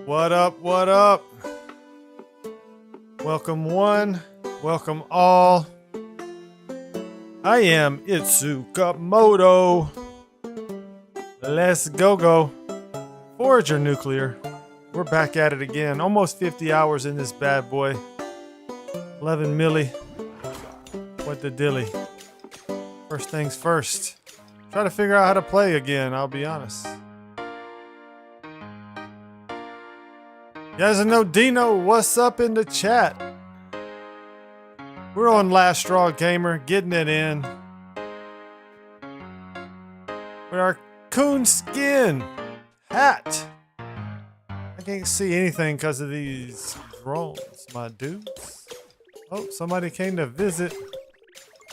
What up? What up? Welcome one, welcome all. I am Itsukamoto. Let's go. Forager Nuclear. We're back at it again. Almost 50 hours in this bad boy. 11 milli. What the dilly? First things first. Try to figure out how to play again, I'll be honest. You guys know Dino, what's up in the chat? We're on Last Straw Gamer, getting it in. With our coon skin hat. I can't see anything because of these drones, my dudes. Oh, somebody came to visit.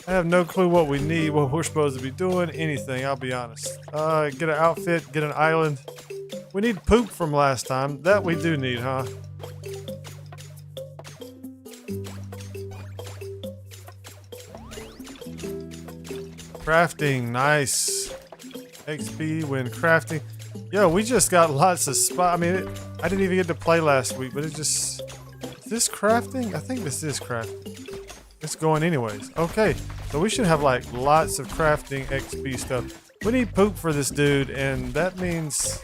I have no clue what we need, what we're supposed to be doing, anything, I'll be honest. Get an outfit, get an island. We need poop from last time. That we do need, huh? Crafting, nice. XP when crafting. Yo, we just got lots of spot. I mean, I didn't even get to play last week, but it just... Is this crafting? I think this is crafting. It's going anyways. Okay, so we should have like lots of crafting XP stuff. We need poop for this dude, and that means...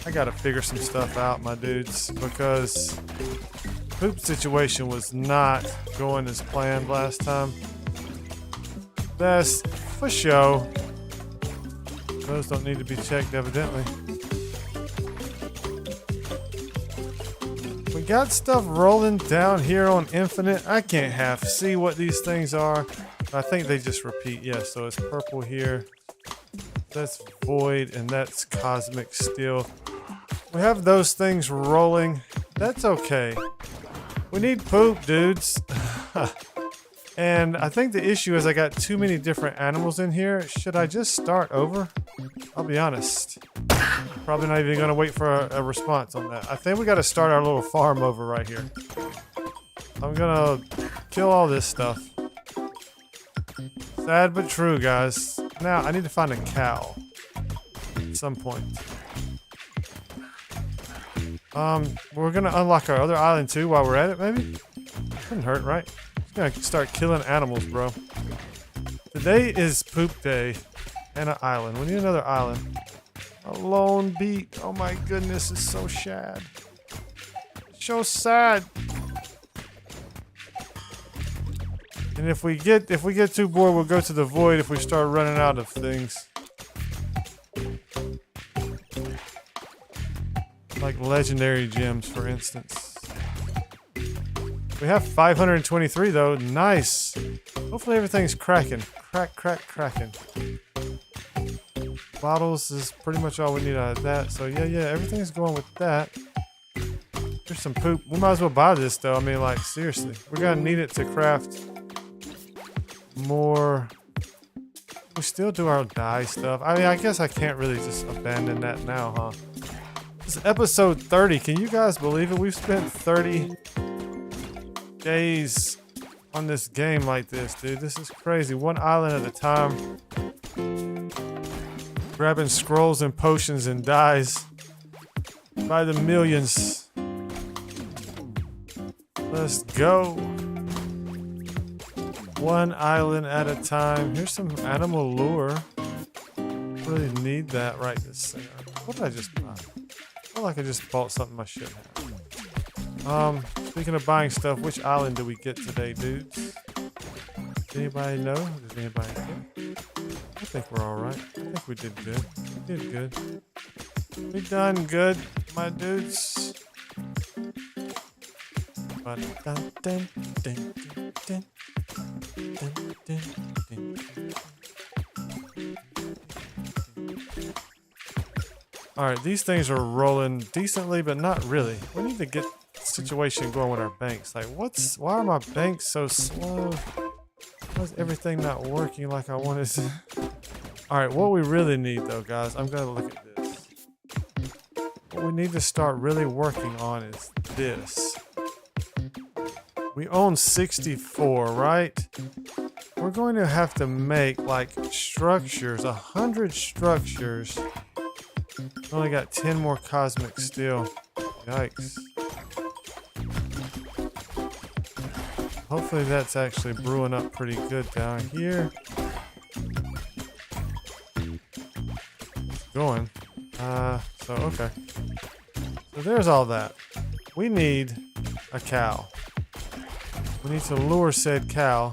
I gotta figure some stuff out, my dudes, because poop situation was not going as planned last time. That's for show. Those don't need to be checked, evidently. We got stuff rolling down here on Infinite. I can't half see what these things are. I think they just repeat. Yeah, so it's purple here. That's void, and that's cosmic steel. We have those things rolling. That's okay. We need poop, dudes. And I think the issue is I got too many different animals in here. Should I just start over? I'll be honest. Probably not even gonna wait for a response on that. I think we gotta start our little farm over right here. I'm gonna kill all this stuff. Sad but true, guys. Now, I need to find a cow. At some point. We're gonna unlock our other island too while we're at it, maybe? Couldn't hurt, right? Just gonna start killing animals, bro. Today is poop day and an island. We need another island. A lone beat. Oh my goodness, it's so sad. So sad. And if we get too bored, we'll go to the void if we start running out of things. Like legendary gems, for instance. We have 523 though. Nice. Hopefully everything's cracking. Cracking. Bottles is pretty much all we need out of that. So yeah, everything's going with that. There's some poop. We might as well buy this though. I mean, like, seriously. We're gonna need it to craft more. We still do our dye stuff. I mean, I guess I can't really just abandon that now, huh? This is episode 30. Can you guys believe it? We've spent 30 days on this game like this, dude. This is crazy. One island at a time. Grabbing scrolls and potions and dyes by the millions. Let's go. One island at a time. Here's some animal lure. Really need that right this second. What did I just buy? I feel like I just bought something I shouldn't have. Speaking of buying stuff, which island did we get today, dudes? Anybody know? Does anybody know? I think we're alright. I think we did good. We did good. We done good, my dudes. Alright, these things are rolling decently, but not really. We need to get the situation going with our banks. Like, why are my banks so slow? Why is everything not working like I wanted to? Alright, what we really need though, guys, I'm gonna look at this. What we need to start really working on is this. We own 64, right? We're going to have to make like structures, 100 structures. Only got 10 more cosmic steel. Yikes. Hopefully that's actually brewing up pretty good down here. It's going. So okay. So there's all that. We need a cow. We need to lure said cow.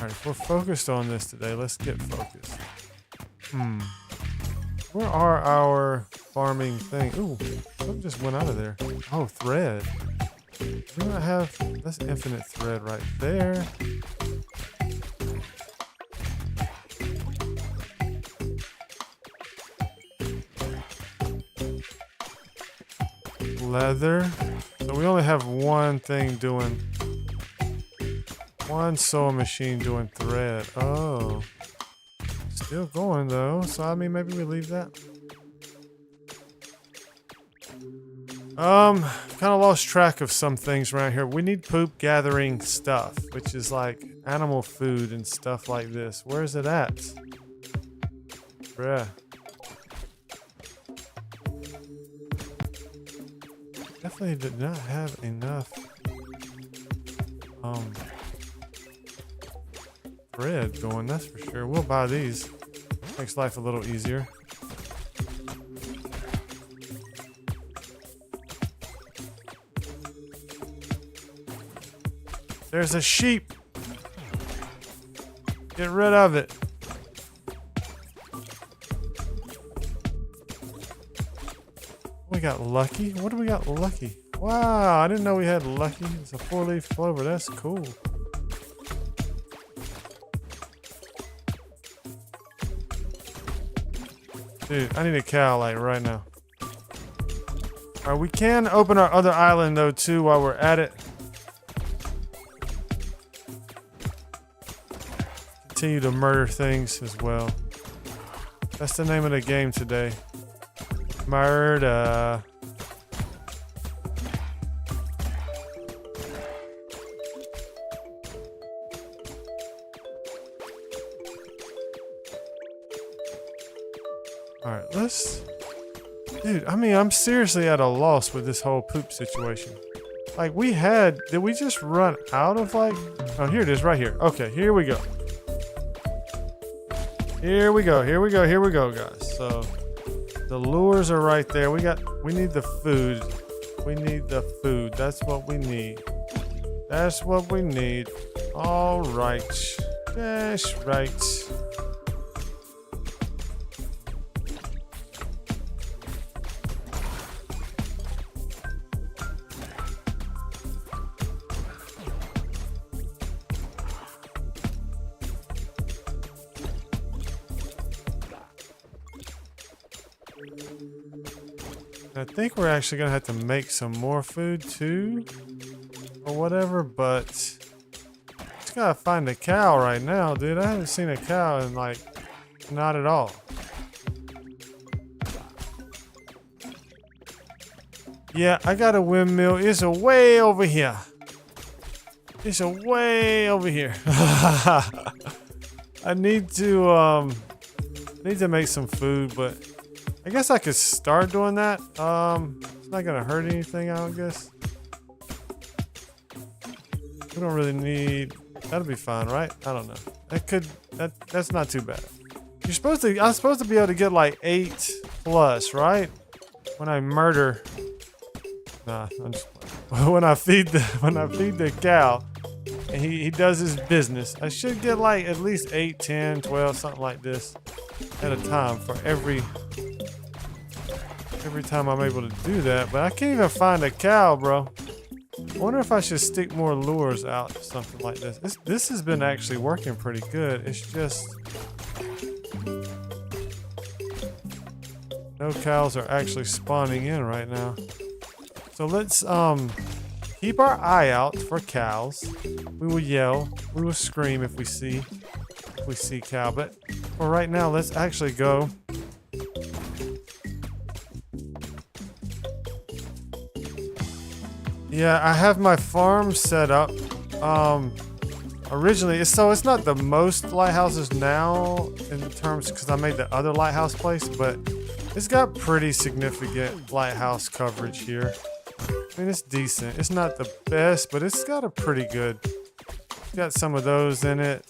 Alright, if we're focused on this today, let's get focused. Where are our farming things? Ooh, something just went out of there. Oh, thread. We don't have... That's infinite thread right there. Leather. So we only have one thing doing... One sewing machine doing thread. Oh. Still going though. So I mean maybe we leave that. Kind of lost track of some things around here. We need poop gathering stuff, which is like animal food and stuff like this. Where is it at? Bruh. Definitely did not have enough bread going, that's for sure. We'll buy these. Makes life a little easier. There's a sheep. Get rid of it. We got lucky. What do we got lucky? Wow, I didn't know we had lucky. It's a 4-leaf clover. That's cool. Dude, I need a cow like right now. Alright, we can open our other island though too while we're at it. Continue to murder things as well. That's the name of the game today. Murder. Alright, let's... Dude, I mean, I'm seriously at a loss with this whole poop situation. Like, we had... Did we just run out of, like... Oh, here it is, right here. Okay, here we go. Here we go, here we go, here we go, guys. So, the lures are right there. We need the food. We need the food. That's what we need. That's what we need. All right. That's right. I think we're actually gonna have to make some more food too, or whatever, but just gotta find a cow right now, dude. I haven't seen a cow in like, not at all. Yeah, I got a windmill. It's a way over here. It's a way over here. I need to make some food, but I guess I could start doing that. It's not gonna hurt anything, I don't guess. We don't really need... That'll be fine, right? I don't know. That's not too bad. I'm supposed to be able to get like 8+, right? When I murder... Nah, I'm just playing. When I feed the cow and he does his business, I should get like at least 8, 10, 12, something like this at a time for every time I'm able to do that. But I can't even find a cow, bro. I wonder if I should stick more lures out or something like this. This has been actually working pretty good. It's just no cows are actually spawning in right now. So let's keep our eye out for cows. We will yell, we will scream if we see cow. But for right now, let's actually go. Yeah, I have my farm set up. originally, so it's not the most lighthouses now in terms because I made the other lighthouse place, but it's got pretty significant lighthouse coverage here. I mean, it's decent. It's not the best, but it's got a pretty good. It's got some of those in it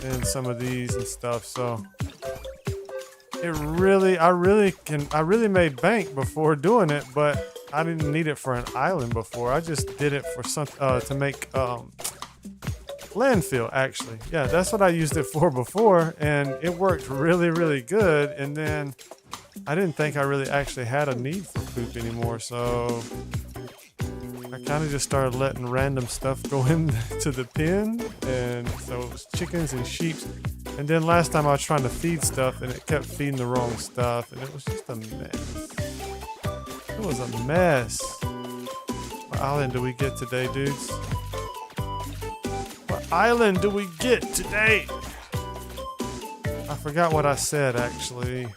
and some of these and stuff. So I really made bank before doing it, but I didn't need it for an island before. I just did it for to make landfill, actually. Yeah, that's what I used it for before, and it worked really, really good. And then I didn't think I really actually had a need for poop anymore, so I kind of just started letting random stuff go into the pen, and so it was chickens and sheep. And then last time I was trying to feed stuff, and it kept feeding the wrong stuff, and it was just a mess. It was a mess. What island do we get today, dudes? What island do we get today? I forgot what I said, actually.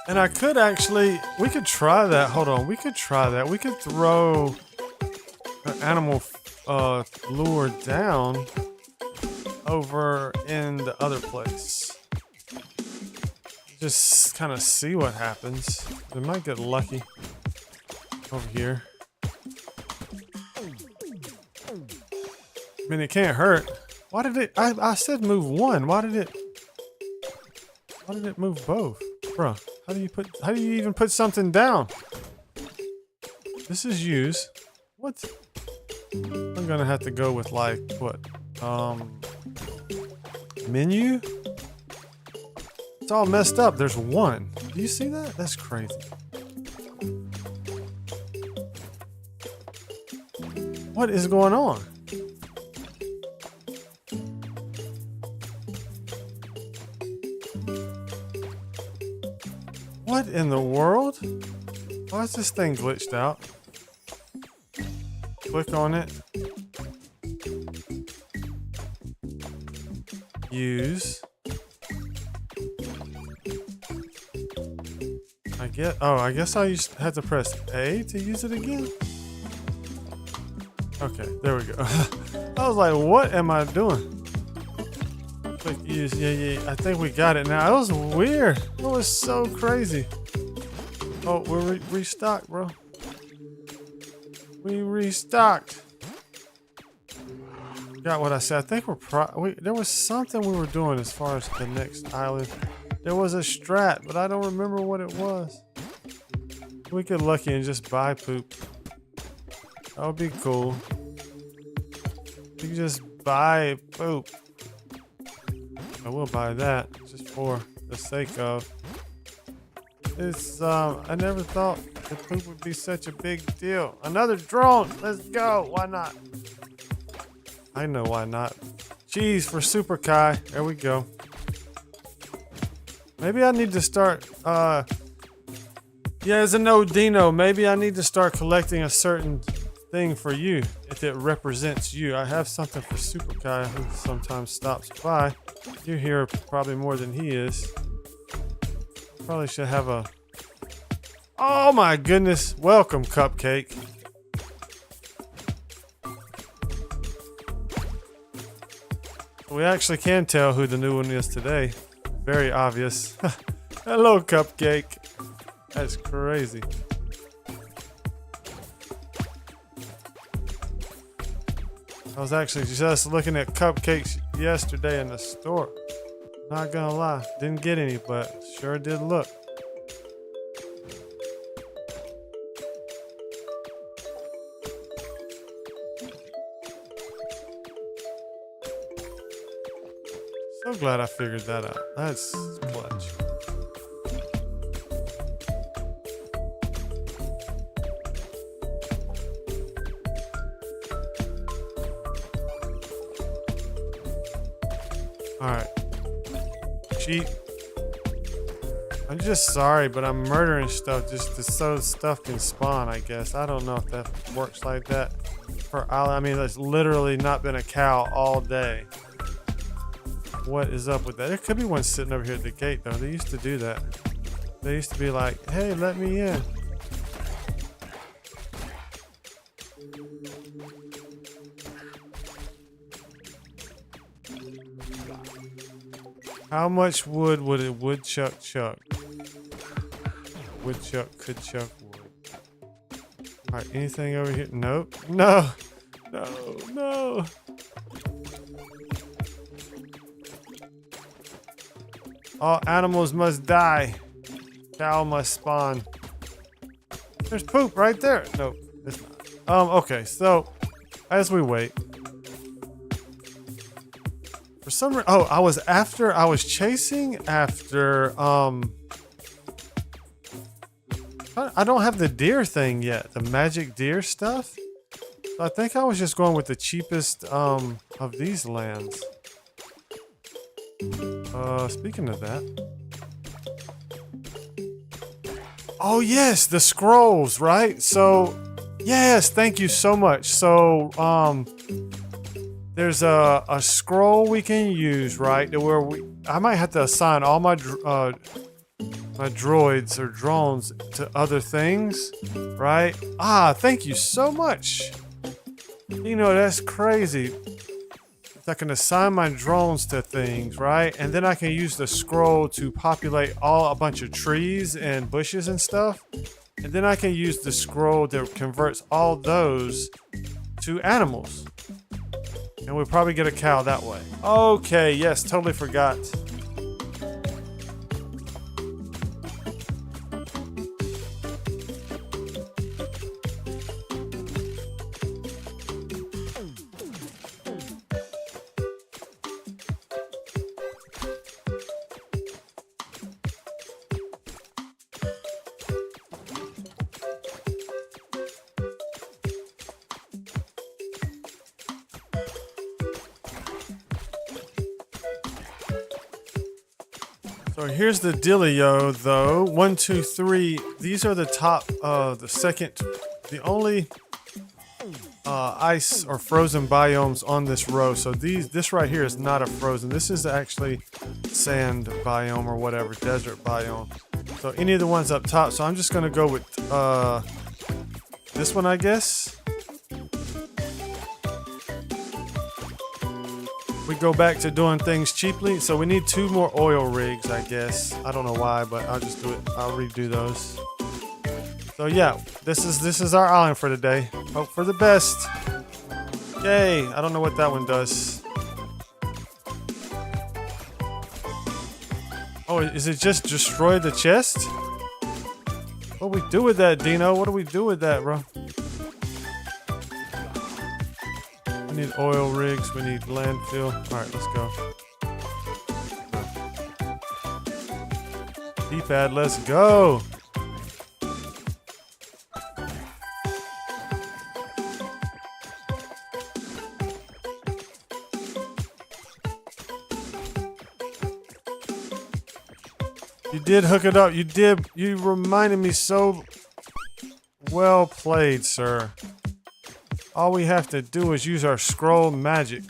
And I could actually, we could try that. Hold on, we could try that. We could throw an animal lure down over in the other place. Just kind of see what happens. We might get lucky over here. I mean, it can't hurt. Why did it, I said move one. Why did it move both? Bro, how do you even put something down? This is use. What? I'm gonna have to go with like, what? Menu? It's all messed up. There's one. Do you see that? That's crazy. What is going on? What in the world? Why is this thing glitched out? Click on it. Use. I guess I had to press A to use it again. Okay, there we go. I was like, what am I doing? Click use. Yeah. I think we got it now. It was weird. It was so crazy. Oh, we're restocked, bro. We restocked. Got what I said. I think there was something we were doing as far as the next island. There was a strat, but I don't remember what it was. We get lucky and just buy poop. That would be cool. You can just buy poop. I will buy that just for the sake of. It's I never thought the poop would be such a big deal. Another drone. Let's go. Why not? I know why not. Cheese for Super Kai. There we go. Maybe I need to start yeah, as a no Dino, maybe I need to start collecting a certain thing for you if it represents you. I have something for Super Kai who sometimes stops by. You're here probably more than he is. Probably should have a. Oh my goodness! Welcome, Cupcake. We actually can tell who the new one is today. Very obvious. Hello, Cupcake. That's crazy. I was actually just looking at cupcakes yesterday in the store. Not gonna lie, didn't get any, but sure did look. So glad I figured that out. That's clutch. All right. sheep. I'm just sorry, but I'm murdering stuff just so stuff can spawn, I guess. I don't know if that works like that. I mean, there's literally not been a cow all day. What is up with that? There could be one sitting over here at the gate, though. They used to do that. They used to be like, hey, let me in. How much wood would a woodchuck chuck? Woodchuck could chuck wood. Alright, anything over here? Nope. No! No, no! All animals must die. Cow must spawn. There's poop right there. Nope, it's not. Okay, so as we wait. For some reason, I was chasing after, I don't have the deer thing yet, the magic deer stuff. So I think I was just going with the cheapest, of these lands. Speaking of that. Oh yes, the scrolls, right? So, yes, thank you so much. So, there's a scroll we can use, right? Where I might have to assign all my my droids or drones to other things, right? Ah, thank you so much. You know, that's crazy. I can assign my drones to things, right? And then I can use the scroll to populate a bunch of trees and bushes and stuff. And then I can use the scroll that converts all those to animals. And we'll probably get a cow that way. Okay, yes, totally forgot. So here's the dealio, though. 1, 2, 3. These are the top, the only ice or frozen biomes on this row. So this right here is not a frozen. This is actually sand biome or whatever, desert biome. So any of the ones up top. So I'm just gonna go with this one, I guess. We go back to doing things cheaply, so we need 2 more oil rigs, I guess. I don't know why, but I'll just do it. I'll redo those. So yeah, this is our island for today. Hope for the best. Yay! I don't know what that one does. Oh, is it just destroy the chest? What do we do with that, Dino? What do we do with that, bro? We need oil rigs, we need landfill. Alright, let's go. D-pad, let's go! You did hook it up, you did. You reminded me so well played, sir. All we have to do is use our scroll magic.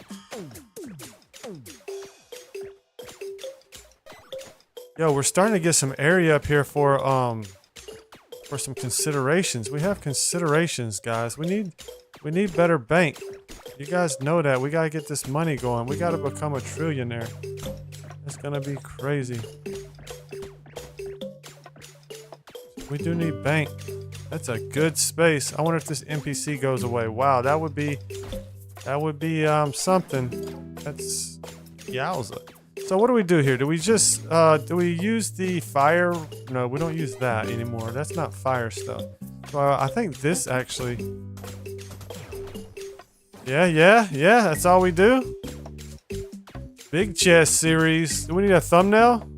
Yo, we're starting to get some area up here for some considerations. We have considerations, guys. We need better bank. You guys know that. We gotta get this money going. We gotta become a trillionaire. It's gonna be crazy. We do need bank. That's a good space. I wonder if this NPC goes away. Wow, that would be something. That's yowza. So what do we do here? Do we just do we use the fire? No, we don't use that anymore. That's not fire stuff. Well, I think this actually. Yeah. That's all we do. Big chest series. Do we need a thumbnail?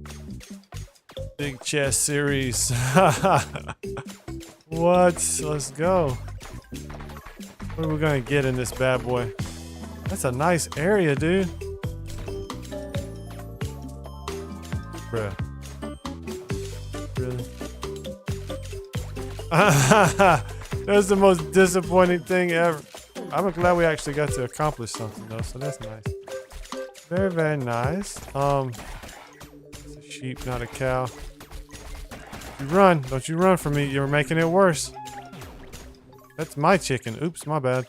Big chest series. What? Let's go. What are we gonna get in this bad boy? That's a nice area, dude. That's the most disappointing thing ever. I'm glad we actually got to accomplish something though, so that's nice. Very, very nice. It's a sheep, not a cow. You run. Don't you run from me. You're making it worse. That's my chicken. Oops, my bad.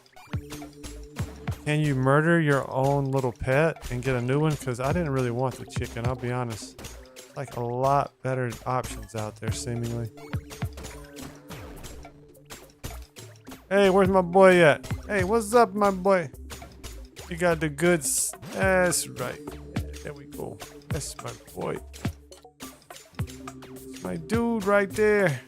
Can you murder your own little pet and get a new one? Because I didn't really want the chicken, I'll be honest. Like a lot better options out there, seemingly. Hey, where's my boy at? Hey, what's up, my boy? You got the goods. That's right. Yeah, there we go. That's my boy. That's my dude right there.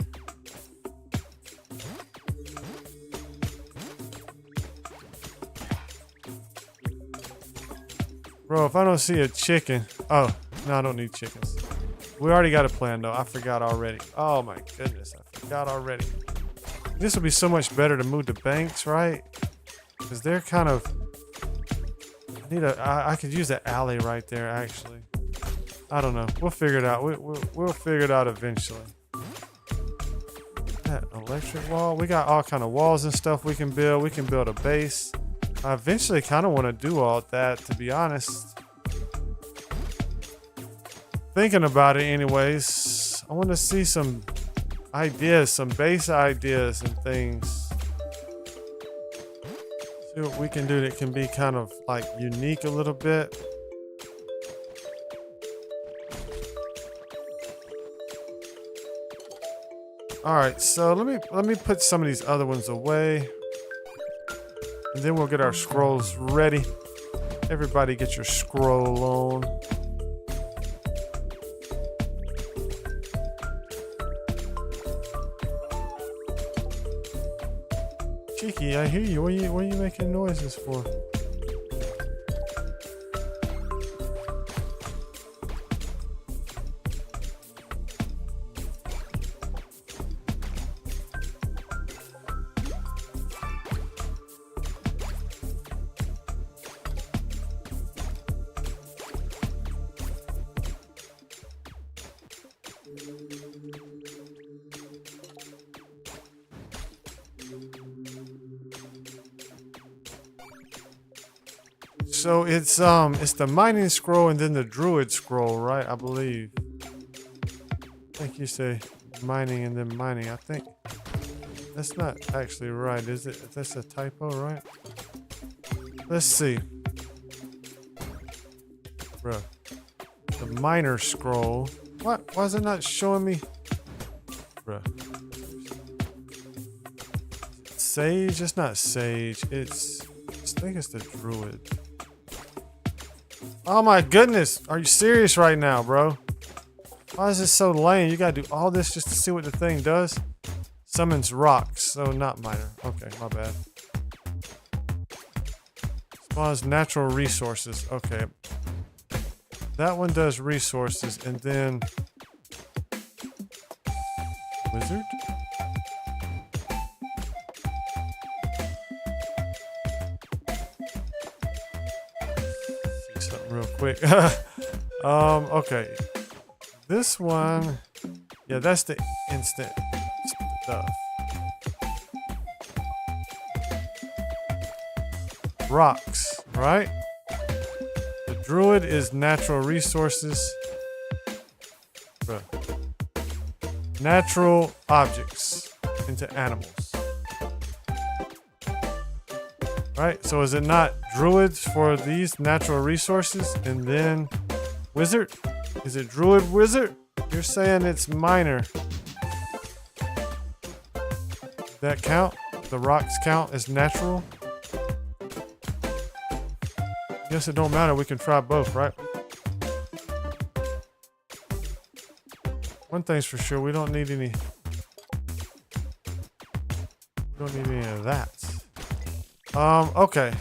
Bro, if I don't see a chicken... Oh, no, I don't need chickens. We already got a plan, though. I forgot already. Oh, my goodness. I forgot already. This would be so much better to move the banks, right? Because they're kind of... I could use the alley right there, actually. I don't know. We'll figure it out. We'll figure it out eventually. That electric wall. We got all kind of walls and stuff we can build. We can build a base. I eventually kind of want to do all that, to be honest. Thinking about it anyways. I want to see some ideas, some base ideas and things. See what we can do that can be kind of like unique a little bit. All right, so let me put some of these other ones away. And then we'll get our scrolls ready. Everybody get your scroll on. Cheeky, I hear you. What are you making noises for? So it's the mining scroll and then the druid scroll, right? I believe. I think you say mining and then mining. I think that's not actually right, is it? That's a typo, right? Let's see. Bruh. The miner scroll. What? Why is it not showing me? Bruh. Sage? It's not sage. It's... I think it's the druid. Oh my goodness. Are you serious right now, bro? Why is this so lame? You gotta do all this just to see what the thing does? Summons rocks. So not miner. Okay, my bad. Spawns natural resources. Okay. That one does resources and then... Wizard? Real quick. Okay. This one, yeah, that's the instant stuff. Rocks, right? The druid is natural resources. Bruh. Natural objects into animals. Right, so is it not druids for these natural resources and then wizard? Is it druid wizard? You're saying it's miner. That count? The rocks count as natural? Guess it don't matter, we can try both, right? One thing's for sure, we don't need any of that. Okay,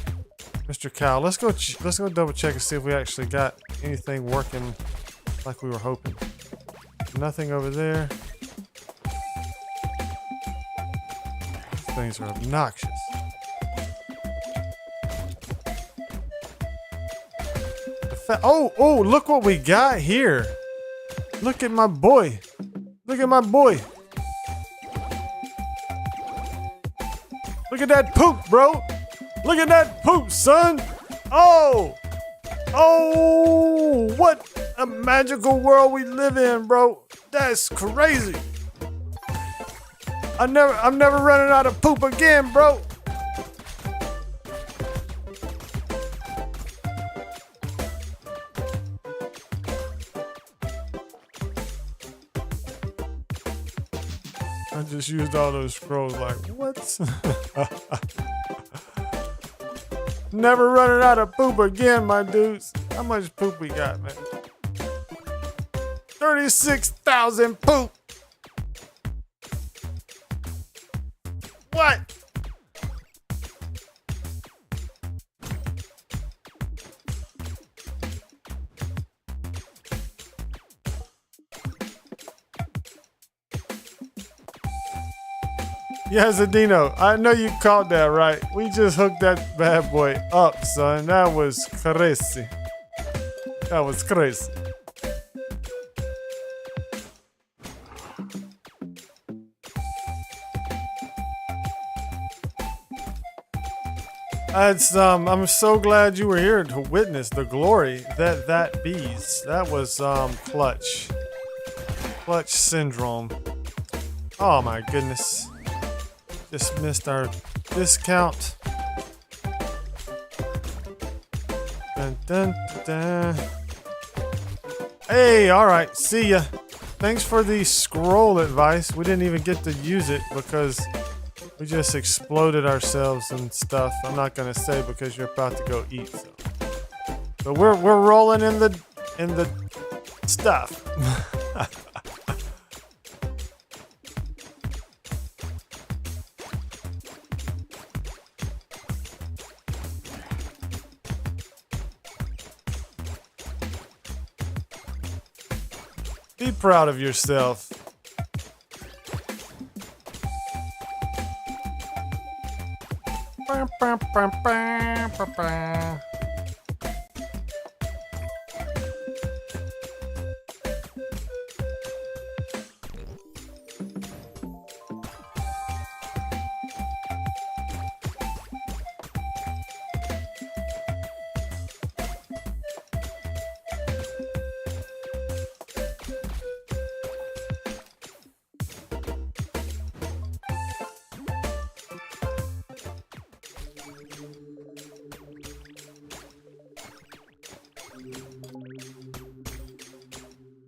Mr. Cow, let's go double check and see if we actually got anything working like we were hoping. Nothing over there. These things are obnoxious. Oh, look what we got here. Look at my boy. Look at my boy. Look at that poop, bro. Look at that poop, son. Oh. Oh, what a magical world we live in, bro. That's crazy. I'm never running out of poop again, bro. I just used all those scrolls like, what? Never running out of poop again, my dudes. How much poop we got, man? 36,000 poop. What? Yeah, Zadino, I know you caught that right. We just hooked that bad boy up, son. That was crazy. That was crazy. I'm so glad you were here to witness the glory that bees. That was clutch. Clutch syndrome. Oh my goodness. Just missed our discount. Dun, dun, dun. Hey, alright, see ya. Thanks for the scroll advice. We didn't even get to use it because we just exploded ourselves and stuff. I'm not gonna say because you're about to go eat. So we're rolling in the stuff. Be proud of yourself.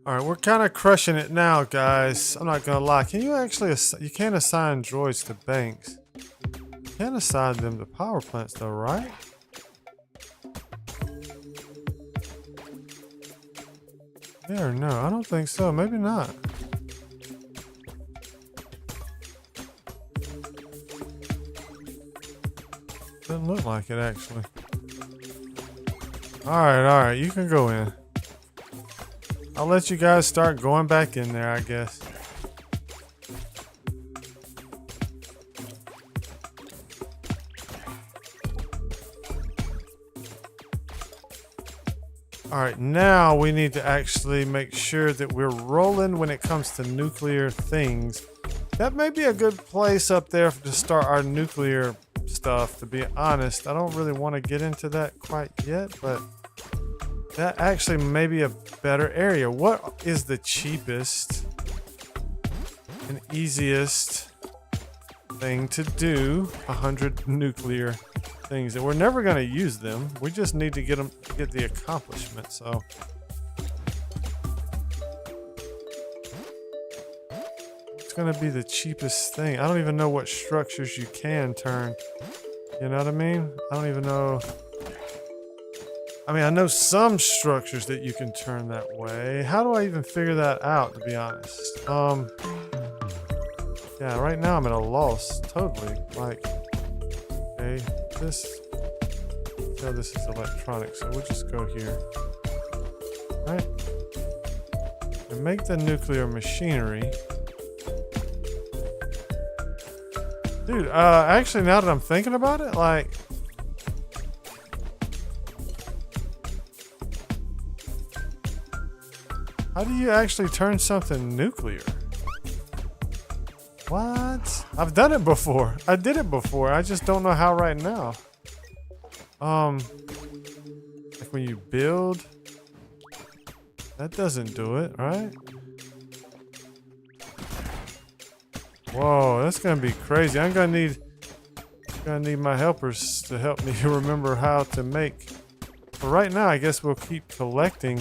Alright, we're kind of crushing it now, guys. I'm not gonna lie. Can you actually... You can't assign droids to banks. You can assign them to power plants, though, right? Yeah or no? I don't think so. Maybe not. Doesn't look like it, actually. Alright. You can go in. I'll let you guys start going back in there, I guess. Alright, now we need to actually make sure that we're rolling when it comes to nuclear things. That may be a good place up there to start our nuclear stuff, to be honest. I don't really want to get into that quite yet, but that actually may be a better area. What is the cheapest and easiest thing to do? 100 nuclear things, and we're never going to use them. We just need to get the accomplishment. So it's going to be the cheapest thing. I don't even know what structures you can turn. You know what I mean? I don't even know. I mean, I know some structures that you can turn that way. How do I even figure that out, to be honest? Yeah, right now I'm at a loss, totally. Like, okay, this is electronic, so we'll just go here. Right? And make the nuclear machinery. Dude, actually, now that I'm thinking about it, like, how do you actually turn something nuclear? What? I've done it before. I did it before. I just don't know how right now. Like when you build, that doesn't do it, right? Whoa, that's gonna be crazy. I'm gonna need my helpers to help me remember how to make. But right now, I guess we'll keep collecting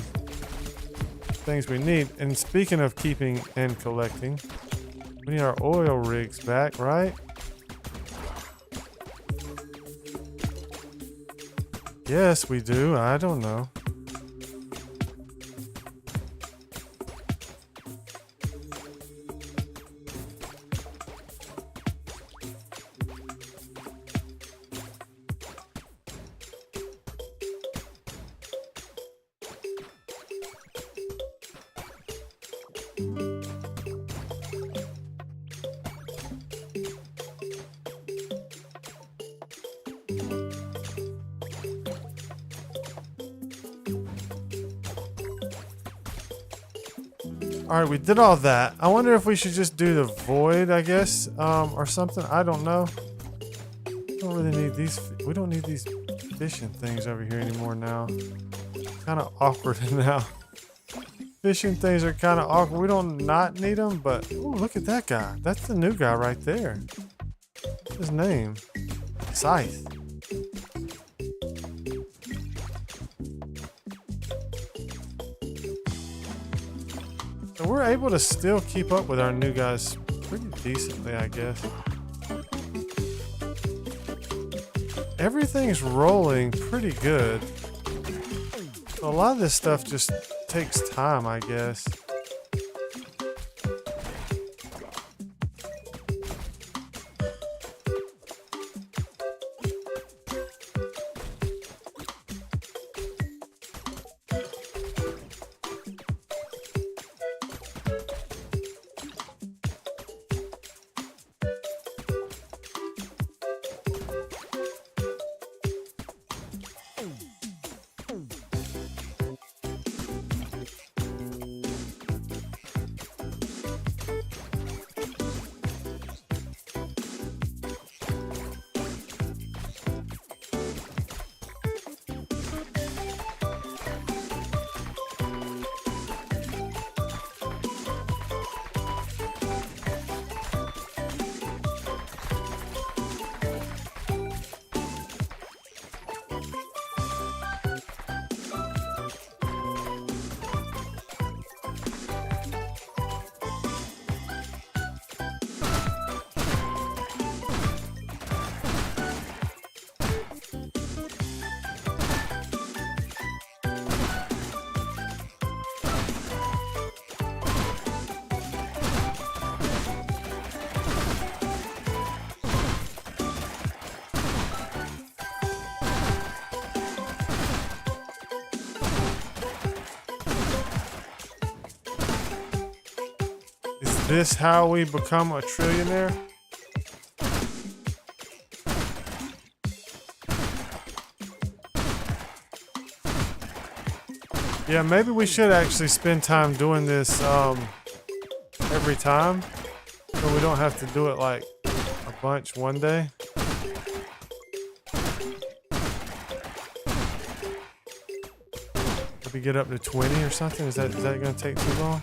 things we need. And speaking of keeping and collecting, we need our oil rigs back, right? Yes, we do. I don't know. All right, we did all that. I wonder if we should just do the void, I guess, or something. I don't know. We don't really need these. We don't need these fishing things over here anymore now. Kind of awkward now. Fishing things are kind of awkward. We don't not need them, but ooh, look at that guy. That's the new guy right there. What's his name? Scythe. So we're able to still keep up with our new guys pretty decently, I guess. Everything's rolling pretty good. So a lot of this stuff just takes time, I guess. Is this how we become a trillionaire? Yeah, maybe we should actually spend time doing this every time, so we don't have to do it like a bunch one day. Maybe get up to 20 or something. Is that gonna take too long?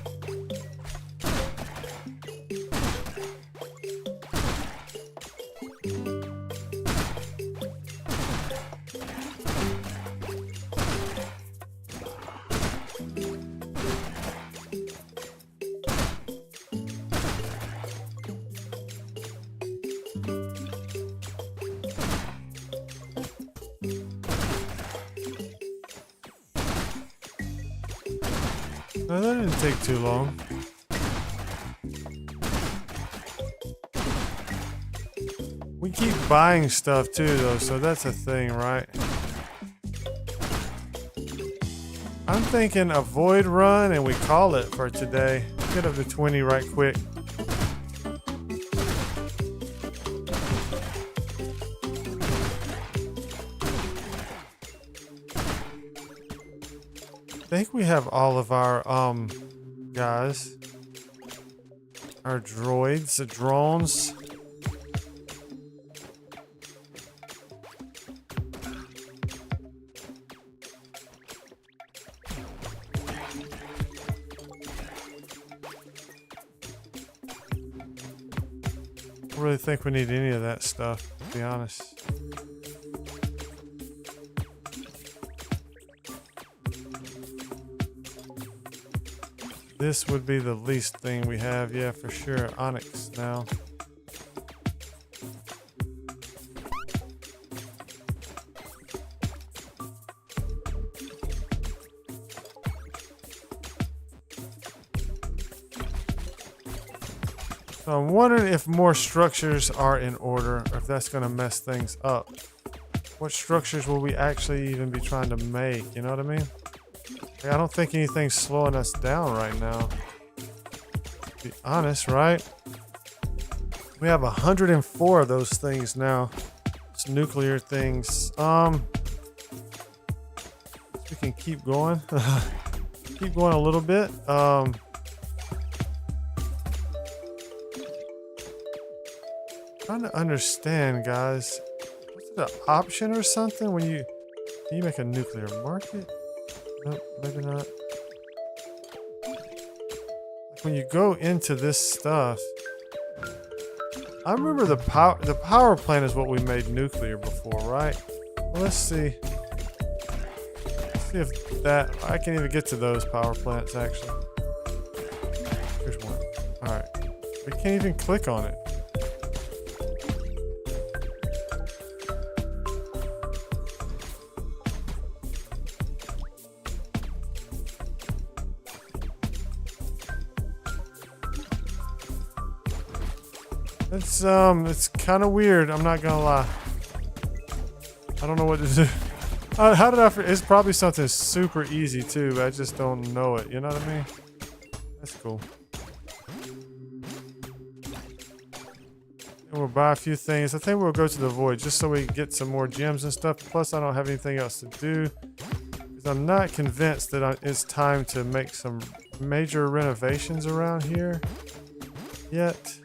No, that didn't take too long. We keep buying stuff too, though, so that's a thing, right? I'm thinking a void run and we call it for today. Get up to 20 right quick. I think we have all of our guys. our droids, the drones. I don't really think we need any of that stuff, to be honest. This would be the least thing we have, yeah, for sure. Onyx now. So I'm wondering if more structures are in order, or if that's going to mess things up. What structures will we actually even be trying to make? You know what I mean? Like, I don't think anything's slowing us down right now. To be honest, right? We have 104 of those things now. It's nuclear things. We can keep going. Keep going a little bit. Trying to understand, guys. Was it an option or something when you can you make a nuclear market? Nope, maybe not. When you go into this stuff, I remember the power plant is what we made nuclear before, right? Well, let's see. Let's see if that I can't even get to those power plants actually. Here's one. All right, we can't even click on it. It's kind of weird. I'm not gonna lie. I don't know what to do. How did I? It's probably something super easy too, but I just don't know it. You know what I mean? That's cool. And we'll buy a few things. I think we'll go to the void just so we can get some more gems and stuff. Plus, I don't have anything else to do because I'm not convinced that it's time to make some major renovations around here yet.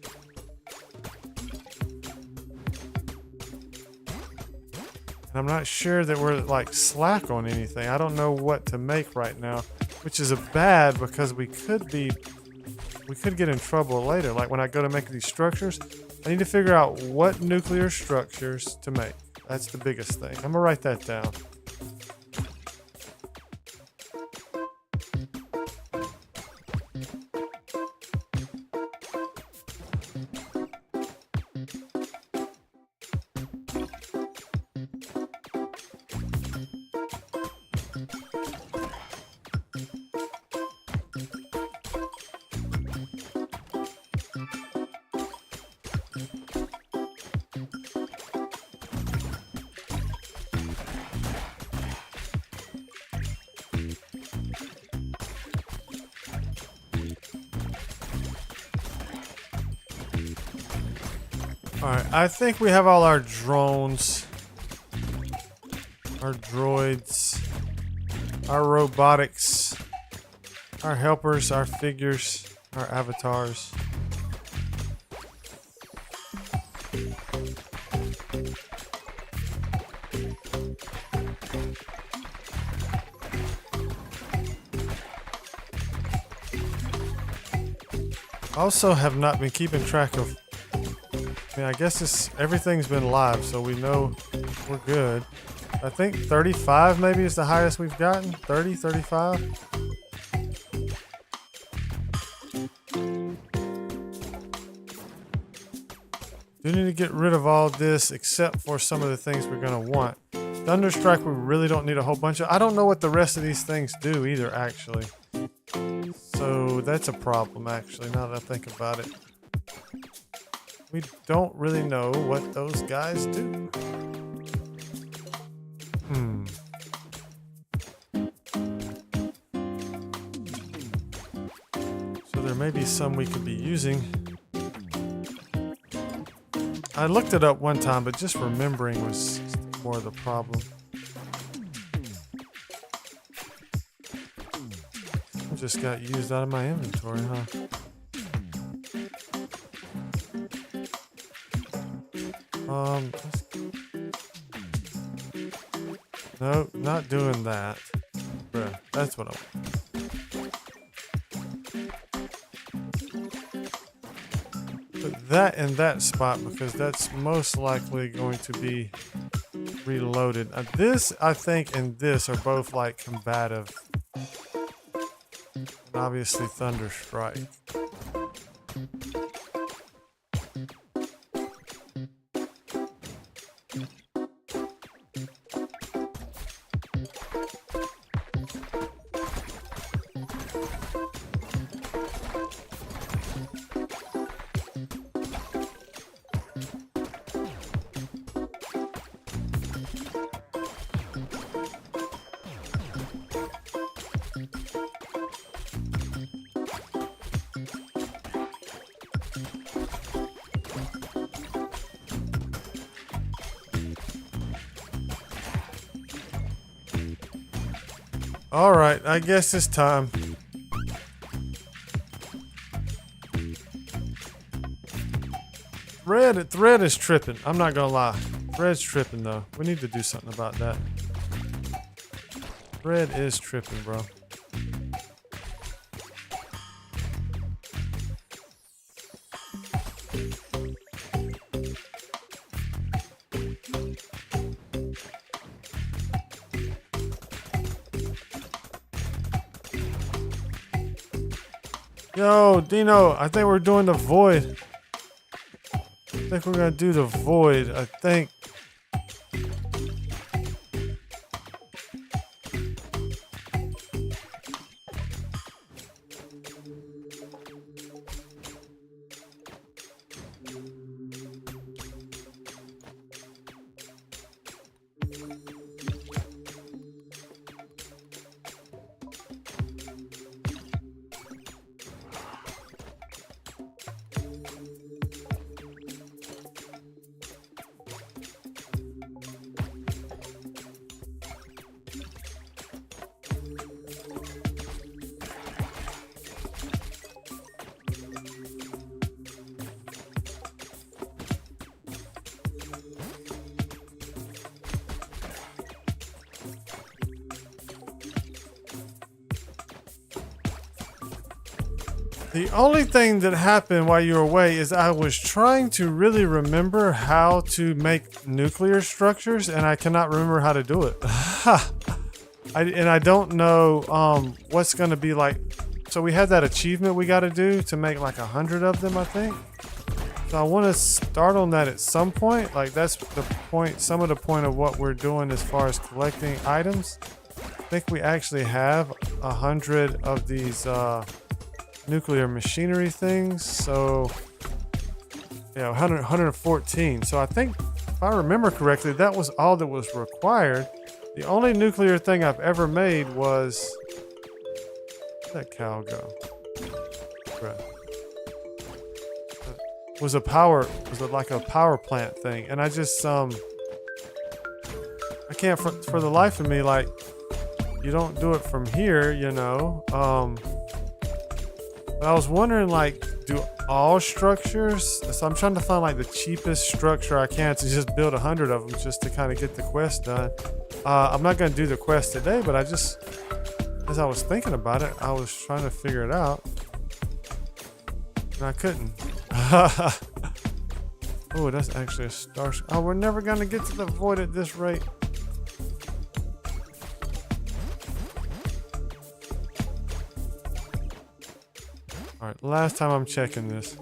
I'm not sure that we're like slack on anything. I don't know what to make right now, which is a bad because we could get in trouble later. Like when I go to make these structures, I need to figure out what nuclear structures to make. That's the biggest thing. I'm gonna write that down. Alright, I think we have all our drones, our droids, our robotics, our helpers, our figures, our avatars. I also have not been keeping track of. I guess everything's been live, so we know we're good. I think 35 maybe is the highest we've gotten. 30, 35. Do need to get rid of all this except for some of the things we're going to want. Thunderstrike we really don't need a whole bunch of. I don't know what the rest of these things do either, actually. So that's a problem, actually, now that I think about it. We don't really know what those guys do. So there may be some we could be using. I looked it up one time, but just remembering was more of the problem. Just got used out of my inventory, huh? let's... No, not doing that. Bruh, that's what I want. Put that in that spot because that's most likely going to be reloaded. This, I think, and this are both like combative. And obviously Thunder Strike. All right, I guess it's time. Thread is tripping. I'm not gonna lie. Thread's tripping though. We need to do something about that. Thread is tripping, bro. Yo, Dino, I think we're doing the void. I think we're gonna do the void, I think. The only thing that happened while you were away is I was trying to really remember how to make nuclear structures, and I cannot remember how to do it. I don't know what's going to be like. So we had that achievement we got to do to make like 100 of them, I think. So I want to start on that at some point. Like that's the point, some of the point of what we're doing as far as collecting items. I think we actually have 100 of these nuclear machinery things. So yeah, 114. So I think if I remember correctly, that was all that was required. The only nuclear thing I've ever made was, where'd that cow go? Right. Was it like a power plant thing, and I just I can't for the life of me, like, you don't do it from here, you know. But I was wondering, like, do all structures, so I'm trying to find like the cheapest structure I can to just build 100 of them just to kind of get the quest done. I'm not going to do the quest today, but I just, as I was thinking about it, I was trying to figure it out and I couldn't. Oh, that's actually a star. Oh, we're never going to get to the void at this rate. All right, last time I'm checking this.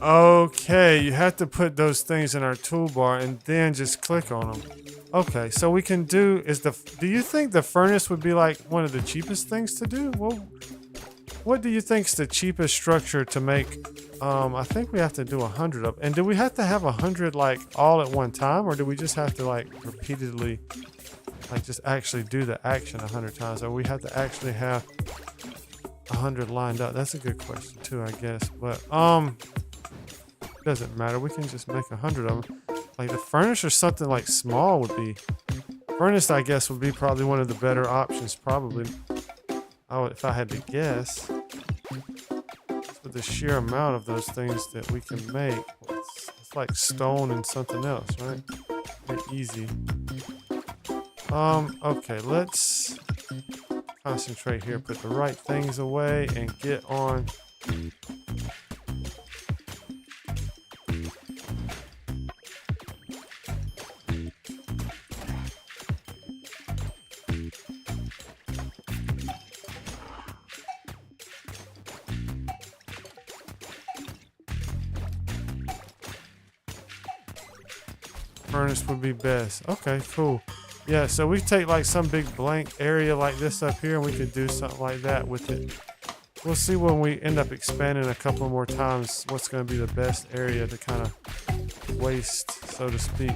Okay, you have to put those things in our toolbar and then just click on them. Okay, so we can do, do you think the furnace would be like one of the cheapest things to do? Well, what do you think is the cheapest structure to make? I think we have to do 100 of them. And do we have to have 100 like all at one time, or do we just have to like repeatedly, like just actually do the action 100 times? Or we have to actually have 100 lined up? That's a good question too, I guess. But doesn't matter. We can just make 100 of them. Like the furnace or something like small would be Furnace, I guess, would be probably one of the better options, probably. If I had to guess. Just with the sheer amount of those things that we can make. It's like stone and something else, right? Very easy. Okay, let's concentrate here, put the right things away, and get on. Furnace would be best. Okay, cool. Yeah, so we take like some big blank area like this up here and we could do something like that with it. We'll see when we end up expanding a couple more times what's going to be the best area to kind of waste, so to speak.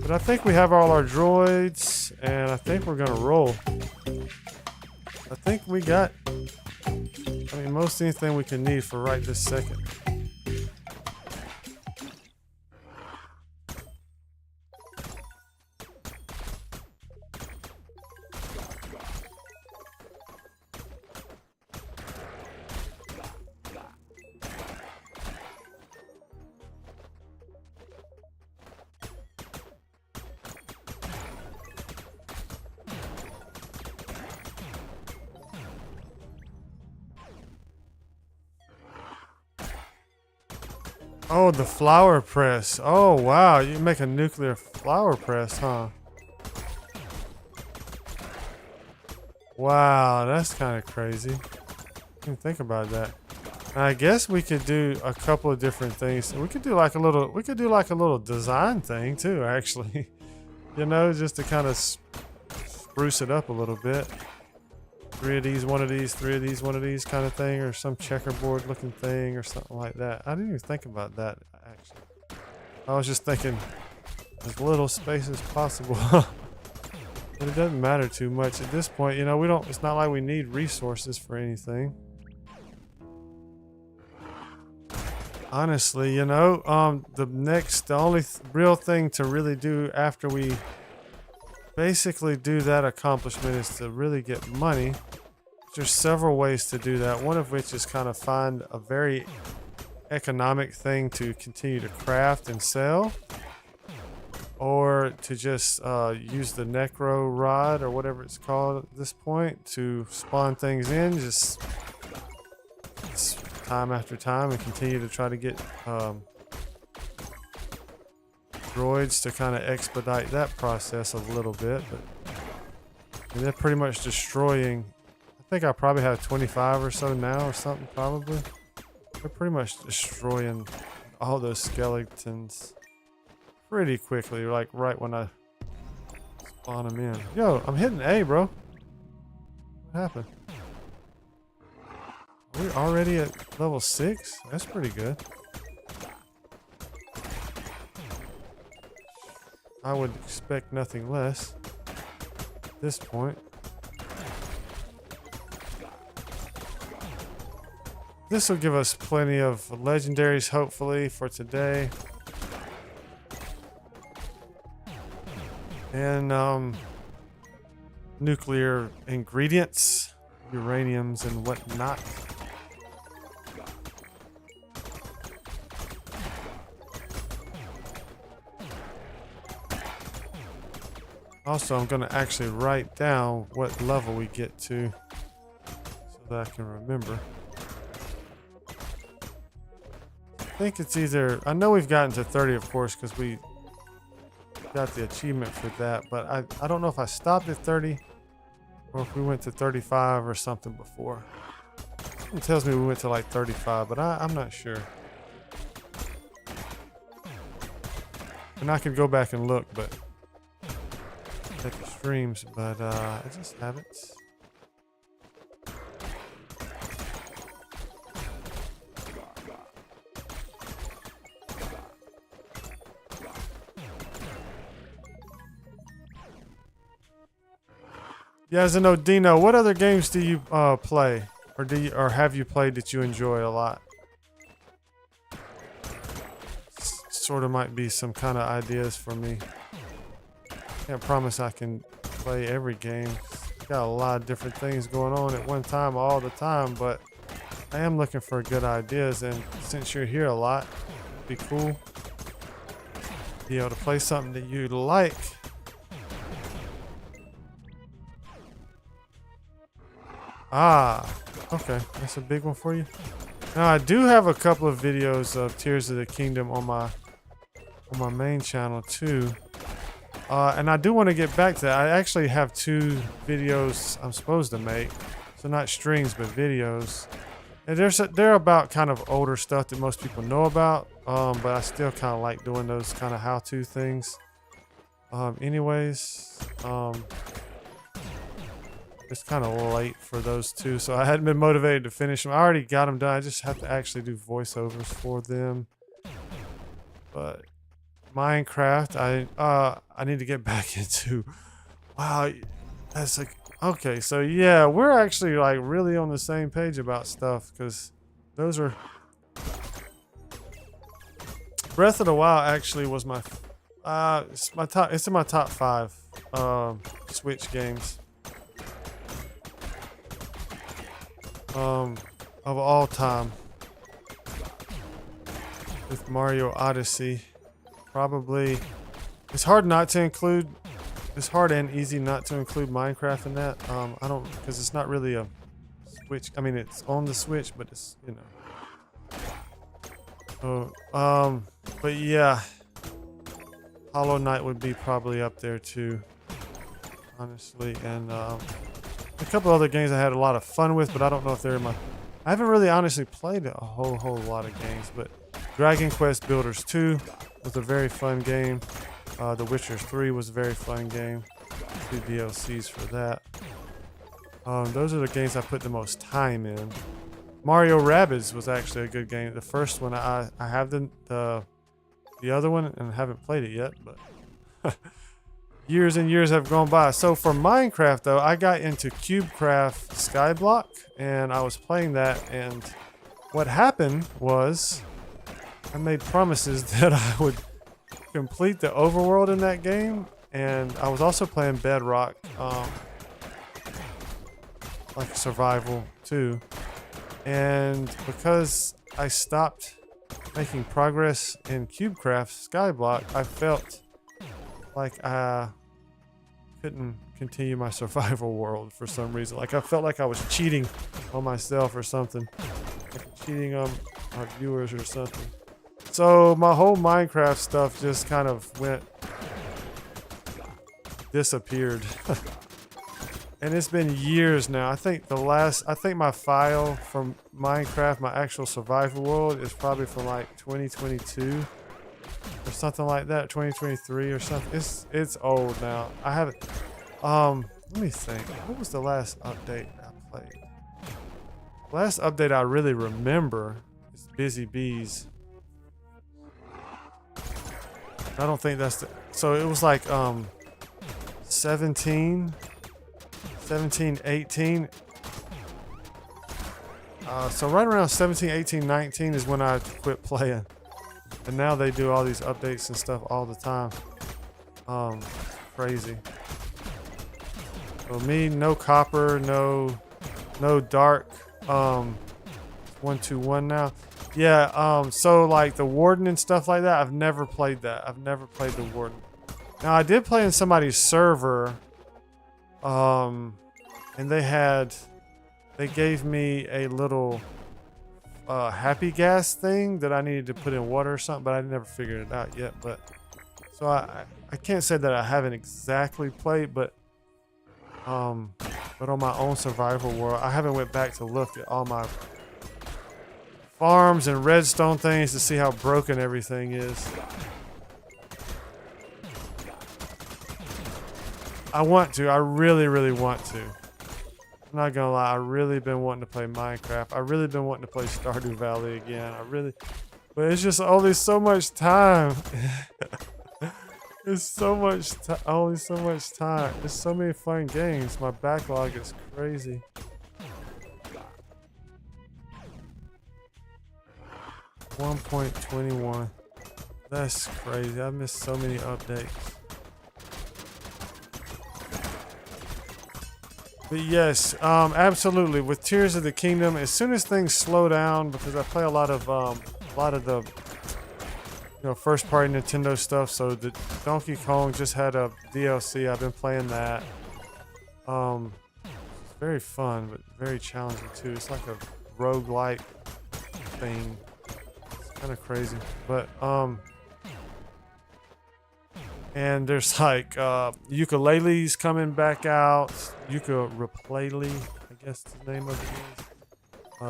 But I think we have all our droids and I think we're going to roll. I think we got, most anything we can need for right this second. Oh, the flower press. Oh, wow. You make a nuclear flower press, huh? Wow, that's kind of crazy. Didn't think about that. I guess we could do a couple of different things. We could do like a little design thing too, actually. You know, just to kind of spruce it up a little bit. 3 of these, 1 of these, 3 of these, 1 of these kind of thing, or some checkerboard looking thing or something like that. I didn't even think about that, actually. I was just thinking as little space as possible. But it doesn't matter too much at this point. You know, it's not like we need resources for anything. Honestly, you know, the only real thing to really do after we basically do that accomplishment is to really get money. There's several ways to do that, one of which is kind of find a very economic thing to continue to craft and sell, or to just use the necro rod or whatever it's called at this point to spawn things in just time after time and continue to try to get droids to kind of expedite that process a little bit. And they're pretty much destroying, I think I probably have 25 or so now or something, probably. They're pretty much destroying all those skeletons pretty quickly, like right when I spawn them in. Yo, I'm hitting A, bro. What happened? Are we already at level 6? That's pretty good. I would expect nothing less at this point. This will give us plenty of legendaries, hopefully, for today. And nuclear ingredients, uraniums and whatnot. Also, I'm going to actually write down what level we get to so that I can remember. I think it's either, I know we've gotten to 30, of course, because we got the achievement for that, but I don't know if I stopped at 30 or if we went to 35 or something before. It tells me we went to like 35, but I'm not sure. And I could go back and look, but check the streams, but I just haven't. Yeah, as an Odino, what other games do you play, or have you played that you enjoy a lot? Sort of might be some kind of ideas for me. Can't promise I can play every game. Got a lot of different things going on at one time all the time, but I am looking for good ideas, and since you're here a lot, it'd be cool to be able to play something that you like. Ah, okay, that's a big one for you. Now I do have a couple of videos of Tears of the Kingdom on my main channel too. And I do want to get back to that. I actually have 2 videos I'm supposed to make. So not streams, but videos. And they're about kind of older stuff that most people know about. But I still kind of like doing those kind of how-to things. Anyways, it's kind of late for those 2. So I hadn't been motivated to finish them. I already got them done. I just have to actually do voiceovers for them. But Minecraft, I need to get back into. Wow, that's like, okay, so yeah, we're actually like really on the same page about stuff, because those are Breath of the Wild actually was my it's in my top 5 Switch games of all time, with Mario Odyssey. Probably, it's hard not to include, it's hard and easy not to include Minecraft in that. I don't, because it's not really a Switch. I mean, it's on the Switch, but it's, you know. So, but yeah, Hollow Knight would be probably up there too, honestly. And a couple other games I had a lot of fun with, but I don't know if they're in my. I haven't really honestly played a whole lot of games, but Dragon Quest Builders 2 was a very fun game. The Witcher 3 was a very fun game. 2 DLCs for that. Those are the games I put the most time in. Mario Rabbids was actually a good game. The first one, I have the other one and haven't played it yet, but years and years have gone by. So for Minecraft though, I got into CubeCraft Skyblock and I was playing that, and what happened was I made promises that I would complete the overworld in that game, and I was also playing Bedrock, like survival too. And because I stopped making progress in CubeCraft Skyblock, I felt like I couldn't continue my survival world for some reason. Like I felt like I was cheating on myself or something, like cheating on my viewers or something. So my whole Minecraft stuff just kind of disappeared. And it's been years now. I think my file from Minecraft, my actual survival world, is probably from like 2022 or something like that, 2023 or something. It's old now. I haven't. Let me think. What was the last update I played? The last update I really remember is Busy Bees. I don't think that's the. So it was like 17, 18. So right around 17, 18, 19 is when I quit playing. And now they do all these updates and stuff all the time. Crazy. So me, no copper, no dark. 121 now. Yeah, so like the Warden and stuff like that, I've never played that. I've never played the Warden. Now I did play in somebody's server, and they gave me a little happy gas thing that I needed to put in water or something, but I never figured it out yet. But so I can't say that I haven't exactly played, but on my own survival world, I haven't went back to look at all my farms and redstone things to see how broken everything is. I want to. I really, really want to. I'm not gonna lie. I really been wanting to play Minecraft. I really been wanting to play Stardew Valley again. But it's just only so much time. It's so much only so much time. There's so many fun games. My backlog is crazy. .21. That's crazy. I missed so many updates. But yes, absolutely. With Tears of the Kingdom, as soon as things slow down, because I play a lot of the first party Nintendo stuff. So the Donkey Kong just had a DLC. I've been playing that. It's very fun, but very challenging too. It's like a roguelike thing. It's kind of crazy, but and there's like ukuleles coming back out. Ukulele, I guess the name of it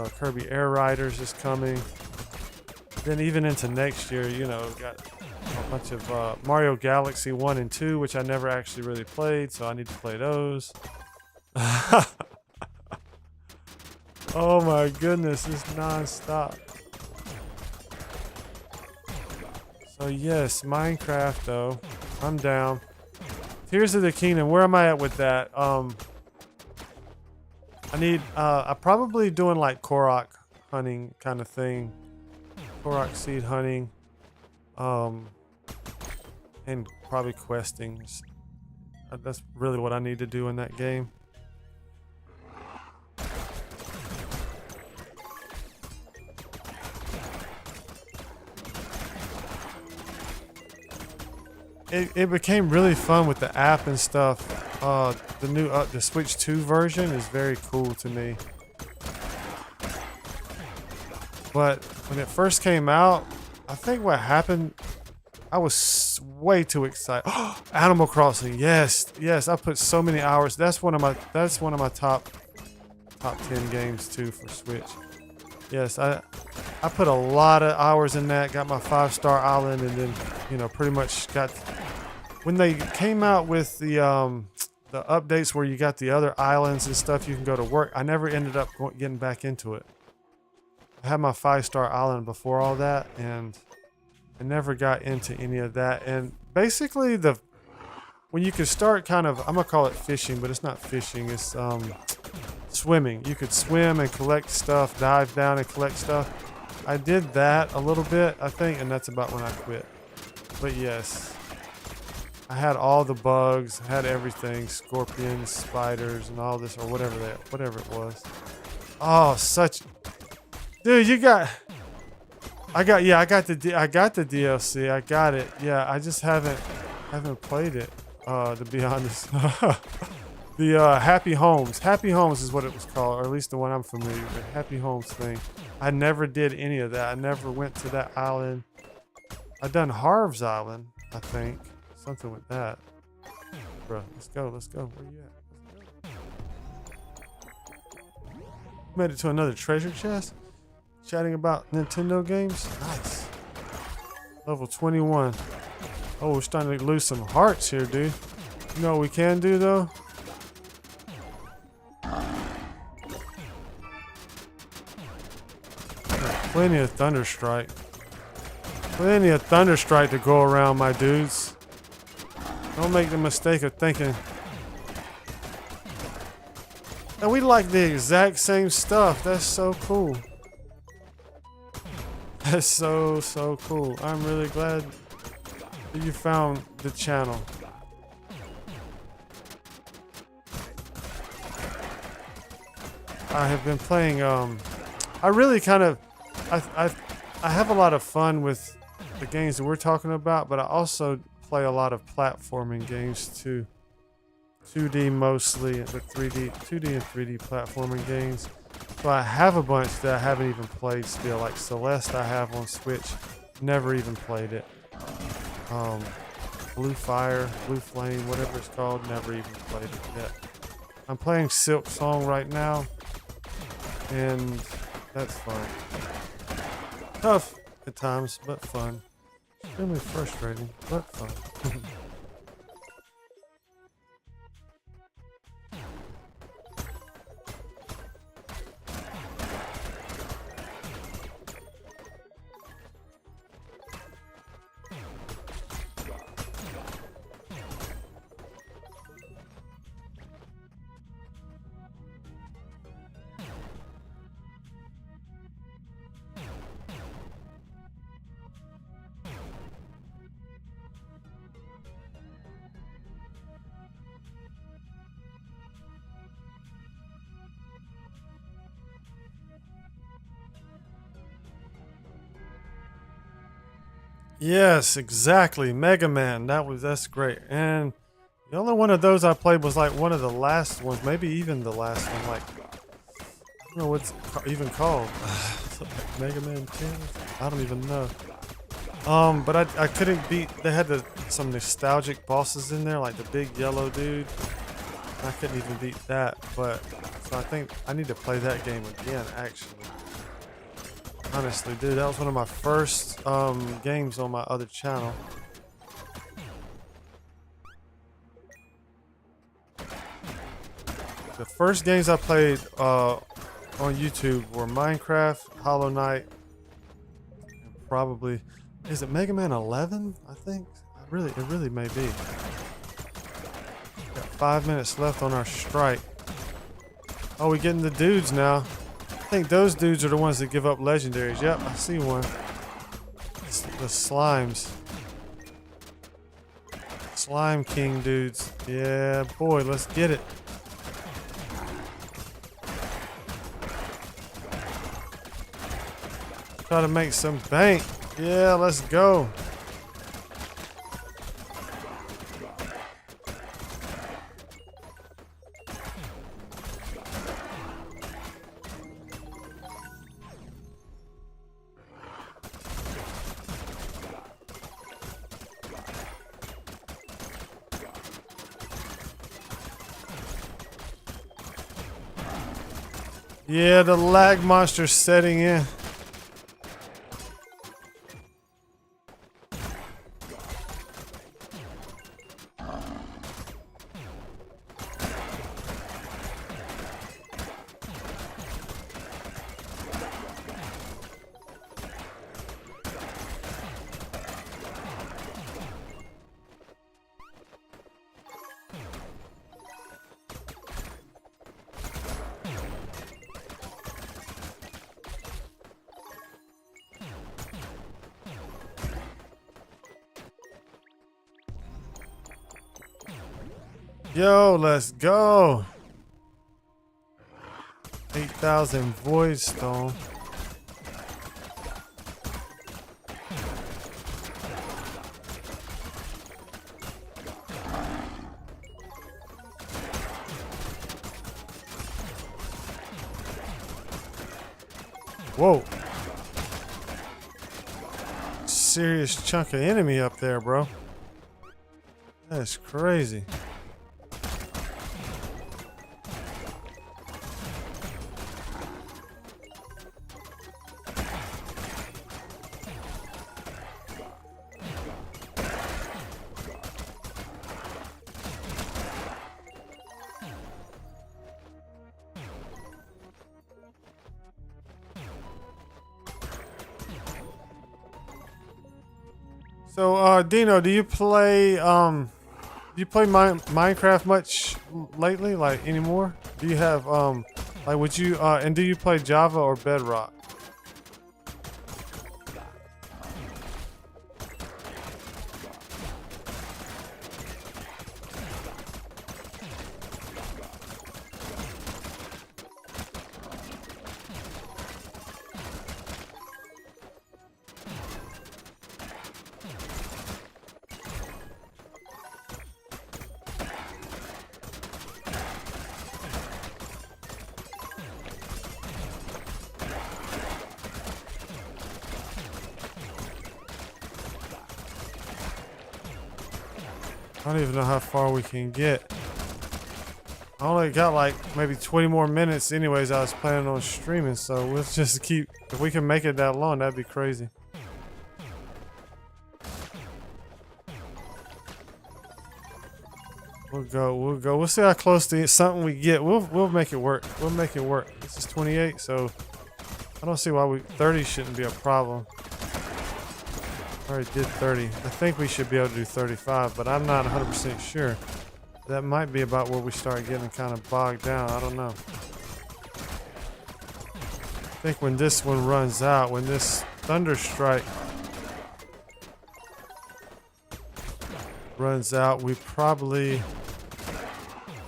is. Kirby Air Riders is coming. Then even into next year, got a bunch of Mario Galaxy 1 and 2, which I never actually really played, so I need to play those. Oh my goodness, it's non-stop. So yes, Minecraft though. I'm down. Tears of the Kingdom, where am I at with that? I'm probably doing like Korok hunting kind of thing. Korok seed hunting. And probably questing. That's really what I need to do in that game. It became really fun with the app and stuff. The new the Switch 2 version is very cool to me. But when it first came out, I think what happened, I was way too excited. Animal Crossing, yes, I put so many hours. That's one of my top 10 games too for Switch. Yes, I put a lot of hours in that. Got my 5-star island, and then pretty much got. When they came out with the updates where you got the other islands and stuff, you can go to work. I never ended up getting back into it. I had my 5-star island before all that, and I never got into any of that. And basically, when you could start kind of, I'm gonna call it fishing, but it's not fishing. It's swimming. You could swim and collect stuff, dive down and collect stuff. I did that a little bit, I think, and that's about when I quit. But yes, I had all the bugs, had everything, scorpions, spiders, and all this, or whatever it was. Oh, dude, I got the DLC. I got it. Yeah, I just haven't played it, to be honest. The Happy Homes. Happy Homes is what it was called, or at least the one I'm familiar with. Happy Homes thing. I never did any of that. I never went to that island. I done Harv's Island, I think. Something with that. Bro, let's go. Where you at? Made it to another treasure chest. Chatting about Nintendo games. Nice. Level 21. Oh, we're starting to lose some hearts here, dude. You know what we can do, though? Plenty of Thunderstrike. Plenty of Thunderstrike to go around, my dudes. Don't make the mistake of thinking. And we like the exact same stuff. That's so cool. That's so cool. I'm really glad that you found the channel. I have been playing, I really kind of, I have a lot of fun with the games that we're talking about, but I also play a lot of platforming games too. 2D mostly, but 2D and 3D platforming games. So I have a bunch that I haven't even played still, like Celeste I have on Switch, never even played it. Blue Fire, Blue Flame, whatever it's called, never even played it yet. I'm playing Silk Song right now, and that's fun. Tough at times, but fun. Extremely frustrating, but fun. Yes, exactly. Mega Man. That's great. And the only one of those I played was like one of the last ones, maybe even the last one. Like I don't know what's even called. Like Mega Man 10. I don't even know. But I couldn't beat. They had some nostalgic bosses in there, like the big yellow dude. I couldn't even beat that. But so I think I need to play that game again. Actually. Honestly, dude, that was one of my first games on my other channel. The first games I played on YouTube were Minecraft, Hollow Knight, and probably, is it Mega Man 11? I think it really may be. Got 5 minutes left on our strike. Oh, we getting the dudes now. I think those dudes are the ones that give up legendaries. Yep, I see one. It's the slimes. Slime King dudes. Yeah, boy, let's get it. Try to make some bank. Yeah, let's go. Yeah, the lag monster's setting in. Yo, let's go. 8,000 void stone. Whoa. Serious chunk of enemy up there, bro. That's crazy. So, Dino, do you play Minecraft much lately? Like anymore? Do you have like would you and do you play Java or Bedrock? I don't even know how far we can get. I only got like maybe 20 more minutes anyways. I was planning on streaming, so we'll just keep, if we can make it that long, that'd be crazy. We'll go. We'll see how close to something we get. We'll make it work. We'll make it work. This is 28, so I don't see why 30 shouldn't be a problem. I already did 30. I think we should be able to do 35, but I'm not 100% sure. That might be about where we start getting kind of bogged down. I don't know. I think when this one runs out, when this Thunder Strike runs out, we probably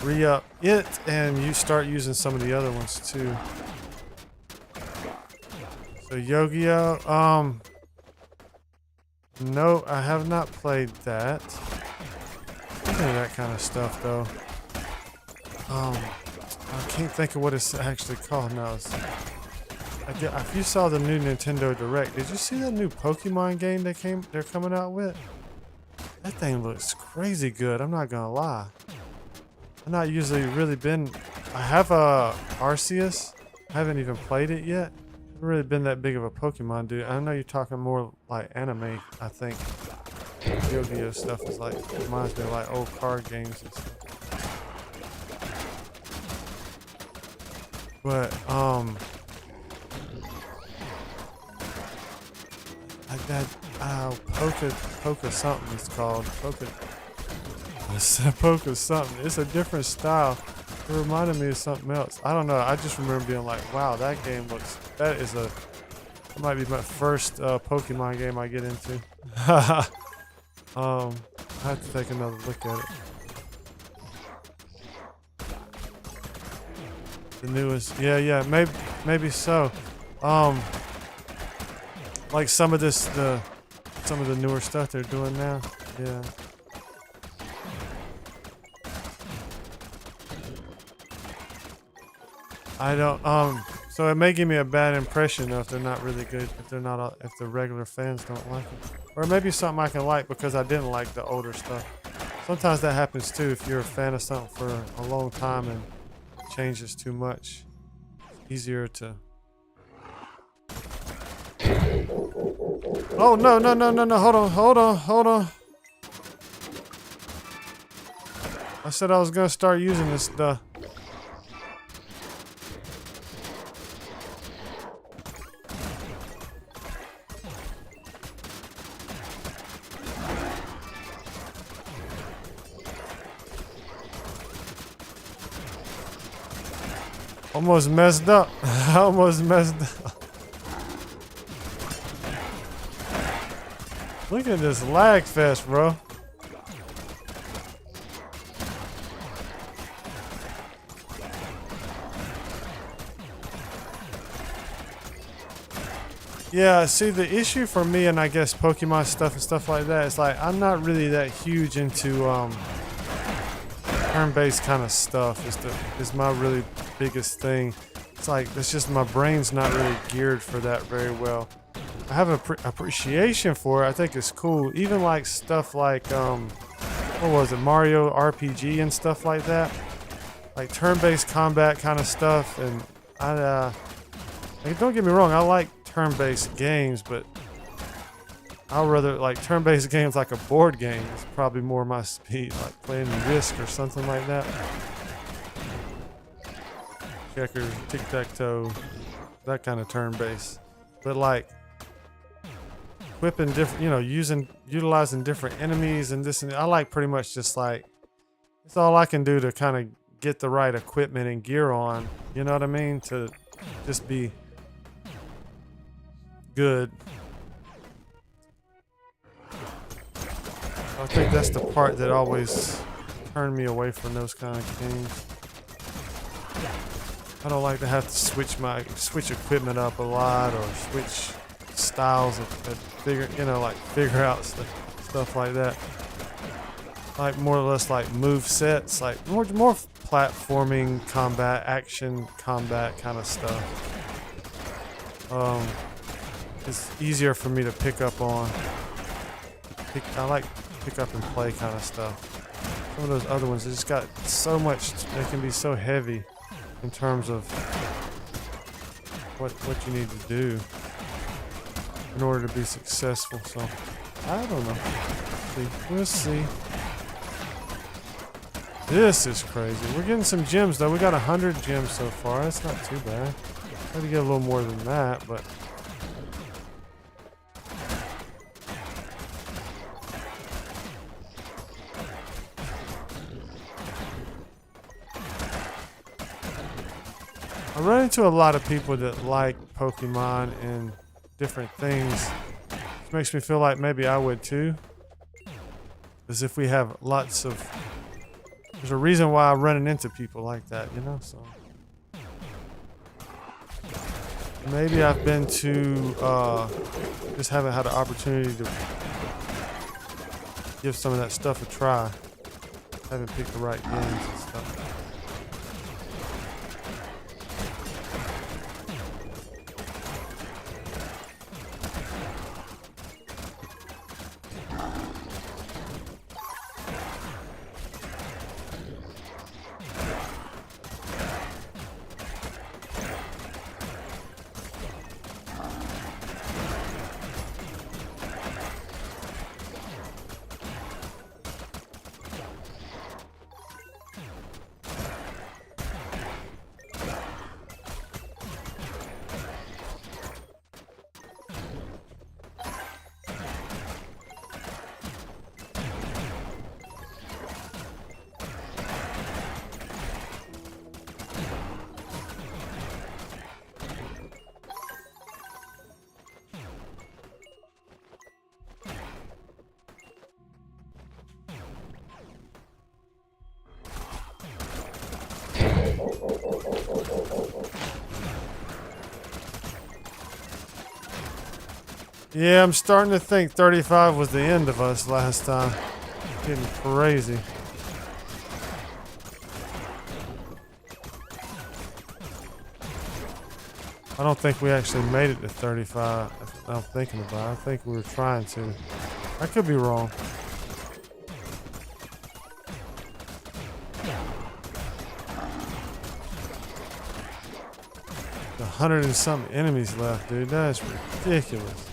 re-up it and you start using some of the other ones too. So Yogi-O, No, I have not played that. Speaking of that kind of stuff, though, I can't think of what it's actually called now. If you saw the new Nintendo Direct, did you see that new Pokemon game they're coming out with? That thing looks crazy good. I'm not gonna lie. I've not usually really been. I have a Arceus. I haven't even played it yet. I've really been that big of a Pokemon dude. I know you're talking more like anime. I think Yu-Gi-Oh stuff is like reminds me of like old card games and stuff. But like that Poke something it's called. Poke something. It's a different style. It reminded me of something else. I don't know. I just remember being like, wow, that game looks, that might be my first Pokemon game I get into. I have to take another look at it. The newest, yeah, maybe so. Like some of the newer stuff they're doing now, yeah. I don't, so it may give me a bad impression though if they're not really good, if the regular fans don't like it. Or maybe something I can like because I didn't like the older stuff. Sometimes that happens too if you're a fan of something for a long time and it changes too much. It's easier to... Oh, no, hold on. I said I was gonna start using this stuff. Almost messed up. Look at this lag fest, bro. Yeah, see the issue for me and I guess Pokemon stuff and stuff like that is like I'm not really that huge into turn-based kind of stuff is my really biggest thing. It's like it's just my brain's not really geared for that very well. I have an appreciation for it. I think it's cool. Even like stuff like what was it, Mario RPG and stuff like that. Like turn-based combat kind of stuff. And like, don't get me wrong, I like turn-based games, but I'd rather like turn-based games like a board game. It's probably more my speed, like playing Risk or something like that. Checkers, tic-tac-toe, that kind of turn-based. But like equipping different, you know, utilizing different enemies and this and that. I like pretty much just like, it's all I can do to kind of get the right equipment and gear on, you know what I mean? To just be good. I think that's the part that always turned me away from those kind of games. I don't like to have to switch equipment up a lot or switch styles of figure out stuff like that. Like more or less like move sets, like more platforming combat, action combat kind of stuff. It's easier for me to pick up on. I like pick up and play kind of stuff. Some of those other ones, they just got so much. They can be so heavy in terms of what you need to do in order to be successful. So I don't know. We'll see. This is crazy. We're getting some gems though. We got 100 gems so far. That's not too bad. Got to get a little more than that, but. I run into a lot of people that like Pokemon and different things. Which makes me feel like maybe I would too. As if we have lots of... There's a reason why I'm running into people like that, you know? So maybe I've been to... just haven't had an opportunity to give some of that stuff a try. Haven't picked the right games and stuff. Yeah, I'm starting to think 35 was the end of us last time. Getting crazy. I don't think we actually made it to 35. I'm thinking about it. I think we were trying to. I could be wrong. The 100 and something enemies left, dude. That's ridiculous.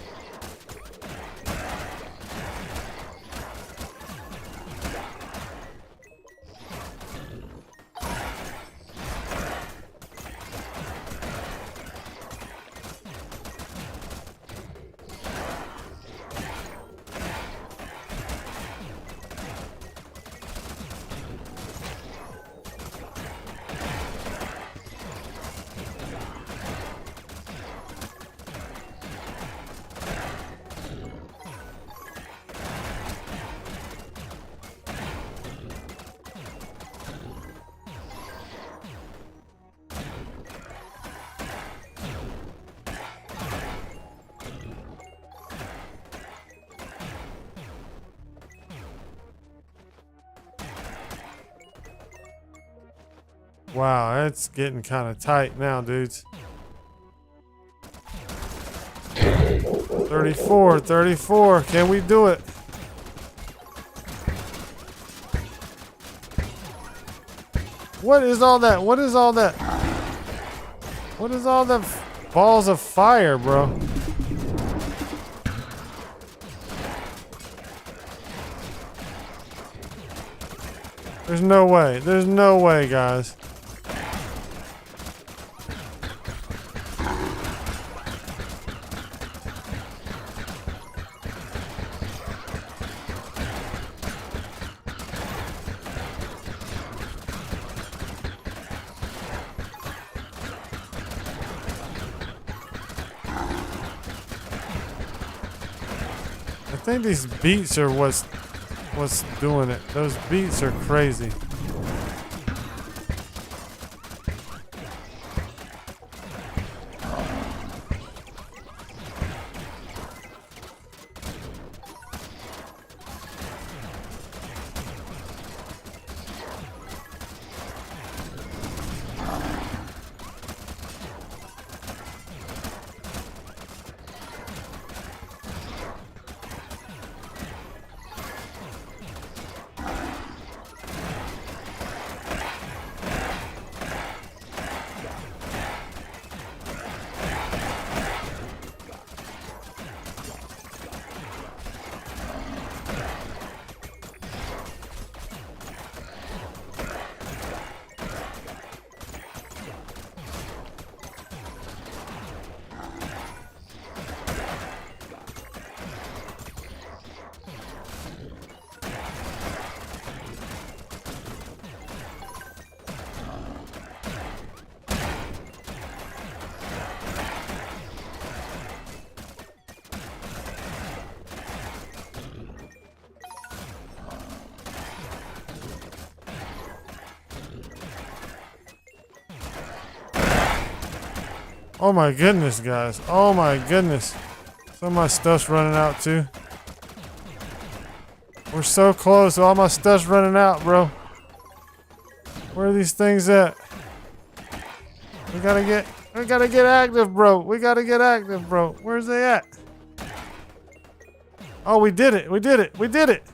Wow, it's getting kind of tight now, dudes. 34, 34. Can we do it? What is all that? What is all that? What is all the balls of fire, bro? There's no way. There's no way, guys. I think these beats are what's doing it. Those beats are crazy. Oh my goodness, guys. Oh my goodness. Some of my stuff's running out too. We're so close. All my stuff's running out, bro. Where are these things at? We gotta get active, bro. We gotta get active, bro. Where's they at? Oh, we did it. We did it. We did it.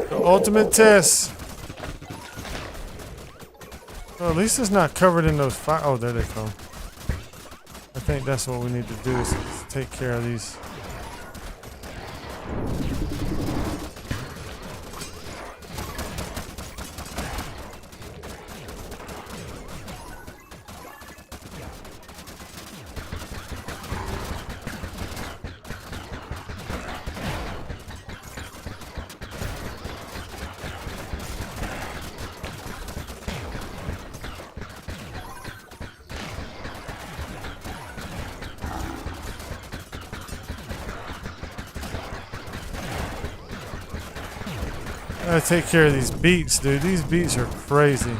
The ultimate test. Well, at least it's not covered in those fire. Oh, there they come. I think that's what we need to do is take care of these. Gotta take care of these beets, dude. These beets are crazy.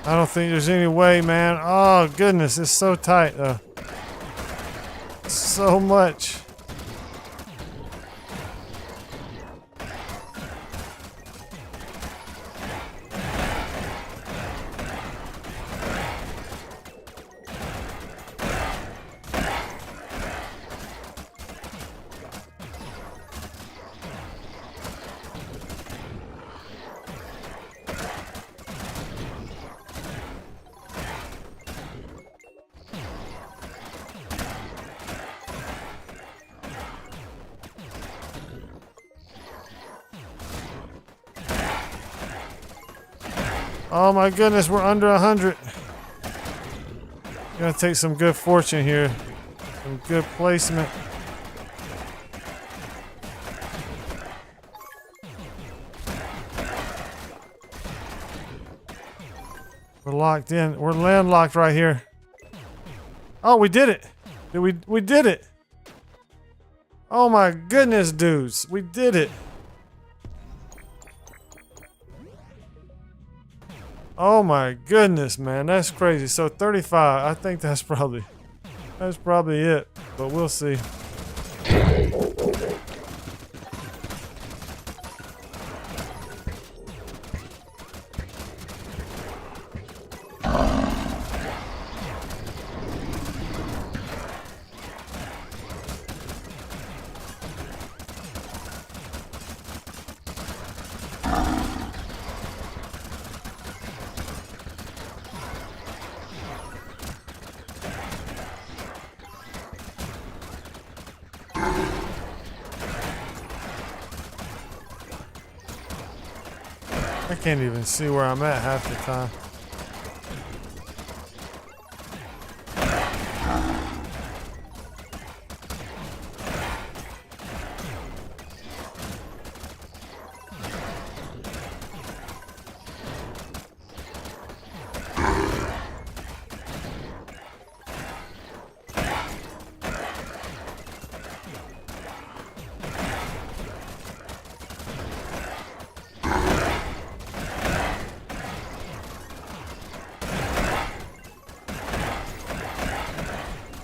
I don't think there's any way, man. Oh, goodness. It's so tight, though. So much. Oh my goodness, we're under 100. Gonna take some good fortune here. Some good placement. We're locked in. We're landlocked right here. Oh, we did it. We did it. Oh my goodness, dudes. We did it. Oh my goodness, man, that's crazy. So 35, I think that's probably it, but we'll see. I can't even see where I'm at half the time.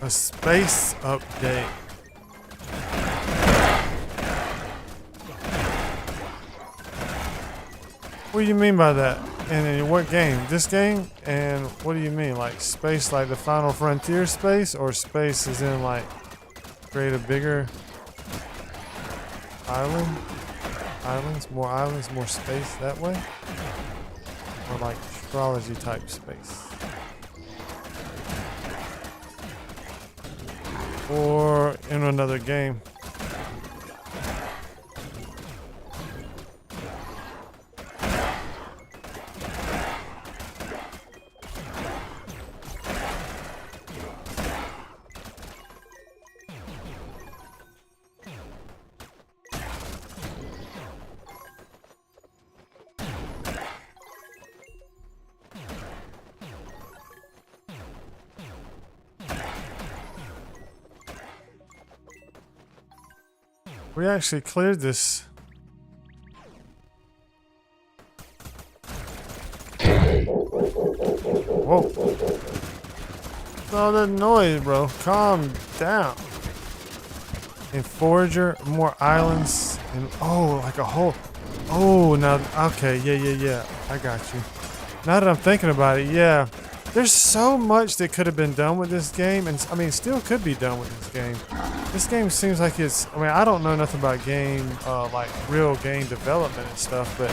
A space update. What do you mean by that? And in what game? This game? And what do you mean? Like space, like the Final Frontier space? Or space is in like create a bigger island? Islands, more space that way? Or like astrology type space? Or in another game? We actually cleared this. Whoa. What's all that noise, bro? Calm down. And Forager, more islands, and oh, like a whole. Oh, now, okay, yeah. I got you. Now that I'm thinking about it, yeah. There's so much that could have been done with this game, and I mean, still could be done with this game. This game seems like it's, I mean, I don't know nothing about game, like real game development and stuff, but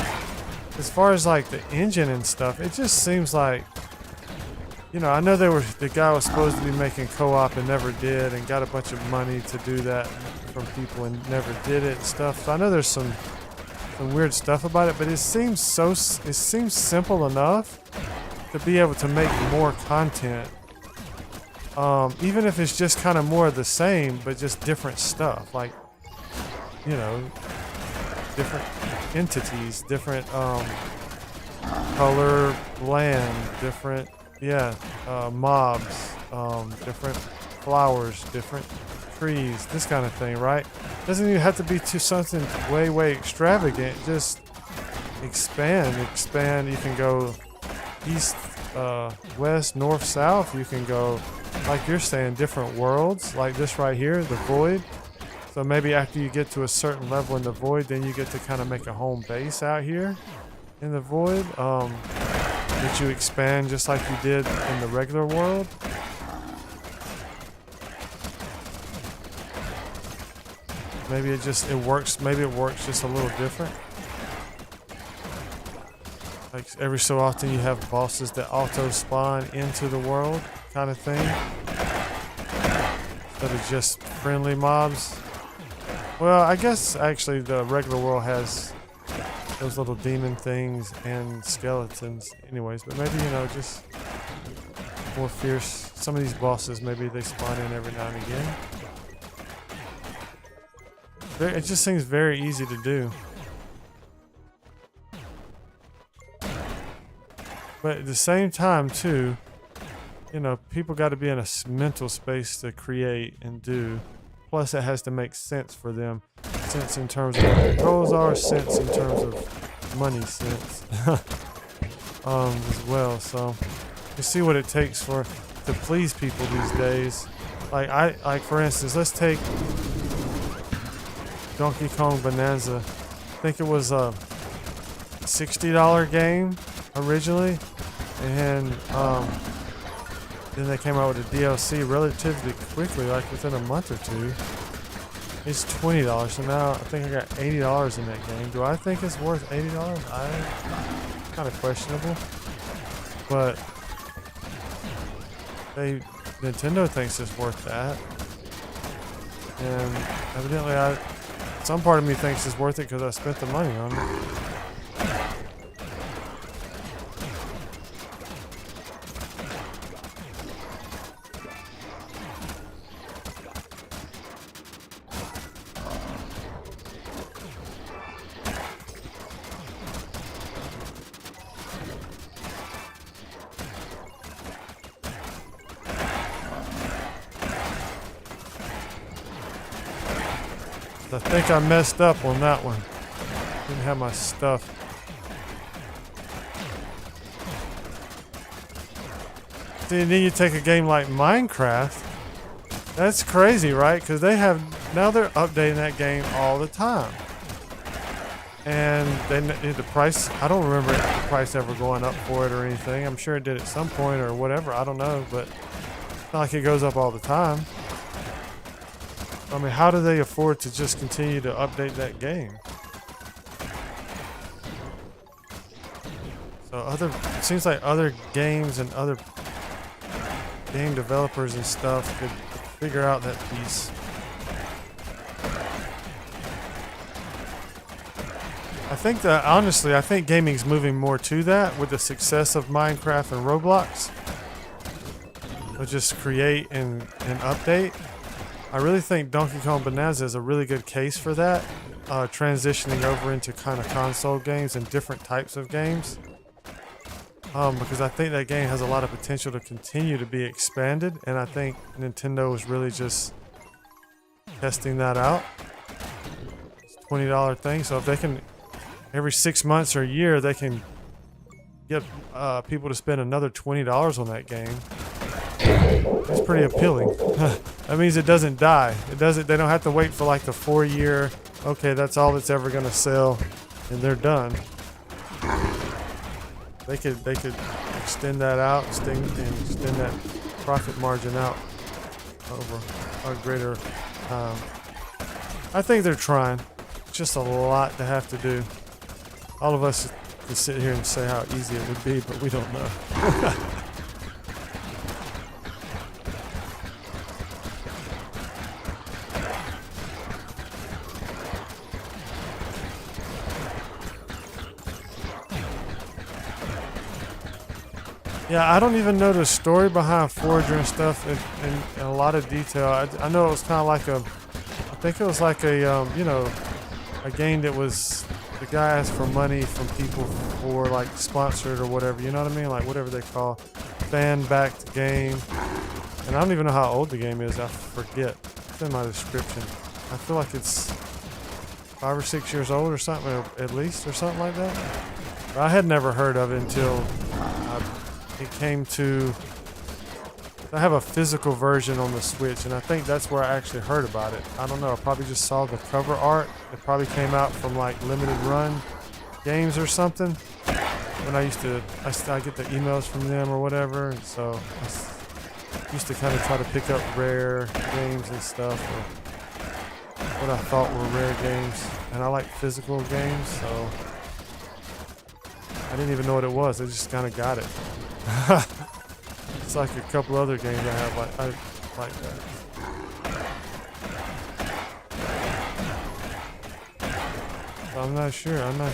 as far as like the engine and stuff, it just seems like, you know, I know the guy was supposed to be making co-op and never did, and got a bunch of money to do that from people and never did it and stuff. So I know there's some weird stuff about it, but it seems simple enough to be able to make more content. Even if it's just kind of more of the same, but just different stuff, like, you know, different entities, different color, land, different, mobs, different flowers, different trees, this kind of thing, right? Doesn't even have to be to something way extravagant. Just expand. You can go east, west, north, south. You can go, like you're saying, different worlds, like this right here, the void. So maybe after you get to a certain level in the void, then you get to kind of make a home base out here in the void, that you expand just like you did in the regular world. Maybe it works just a little different. Like every so often you have bosses that auto spawn into the world, kind of thing, instead of just friendly mobs. Well, I guess actually the regular world has those little demon things and skeletons anyways, but maybe, you know, just more fierce. Some of these bosses, maybe they spawn in every now and again. It just seems very easy to do. But at the same time, too, you know, people got to be in a mental space to create and do. Plus, it has to make sense for them. Sense in terms of what their goals are, sense in terms of money sense as well. So, you see what it takes to please people these days. Like for instance, let's take Donkey Kong Bonanza. I think it was a $60 game originally, and then they came out with a DLC relatively quickly, like within a month or two. It's $20, so now I think I got $80 in that game. Do I think it's worth $80? Kind of questionable, but Nintendo thinks it's worth that, and evidently some part of me thinks it's worth it because I spent the money on it. I think I messed up on that one. Didn't have my stuff. See, then you take a game like Minecraft. That's crazy, right? Because they're updating that game all the time. And then the price, I don't remember the price ever going up for it or anything. I'm sure it did at some point or whatever, I don't know, but it's not like it goes up all the time. I mean, how do they afford to just continue to update that game? So it seems like other games and other game developers and stuff could figure out that piece. I think that, honestly, I think gaming's moving more to that with the success of Minecraft and Roblox. They'll just create and update. I really think Donkey Kong Bonanza is a really good case for that. Transitioning over into kind of console games and different types of games. Because I think that game has a lot of potential to continue to be expanded. And I think Nintendo is really just testing that out. It's a $20 thing. So if they can... Every 6 months or a year, they can get people to spend another $20 on that game. It's pretty appealing. That means it doesn't die. It doesn't. They don't have to wait for like the 4-year. Okay, that's all it's ever gonna sell, and they're done. They could extend that out, extend that profit margin out over a greater time. I think they're trying. It's just a lot to have to do. All of us can sit here and say how easy it would be, but we don't know. Yeah, I don't even know the story behind Forager and stuff in a lot of detail. I know it was kind of like I think it was like a, you know, a game that was... The guy asked for money from people for like sponsored or whatever, you know what I mean? Like whatever they call fan-backed game. And I don't even know how old the game is, I forget. It's in my description. I feel like it's 5 or 6 years old or something, or at least, or something like that. But I had never heard of it until it came to... I have a physical version on the Switch, and I think that's where I actually heard about it. I don't know, I probably just saw the cover art. It probably came out from like limited run games or something. When I get the emails from them or whatever, and so I used to kind of try to pick up rare games and stuff, or what I thought were rare games. And I like physical games, so I didn't even know what it was. I just kind of got it. It's like a couple other games I have like that. I'm not sure. I'm not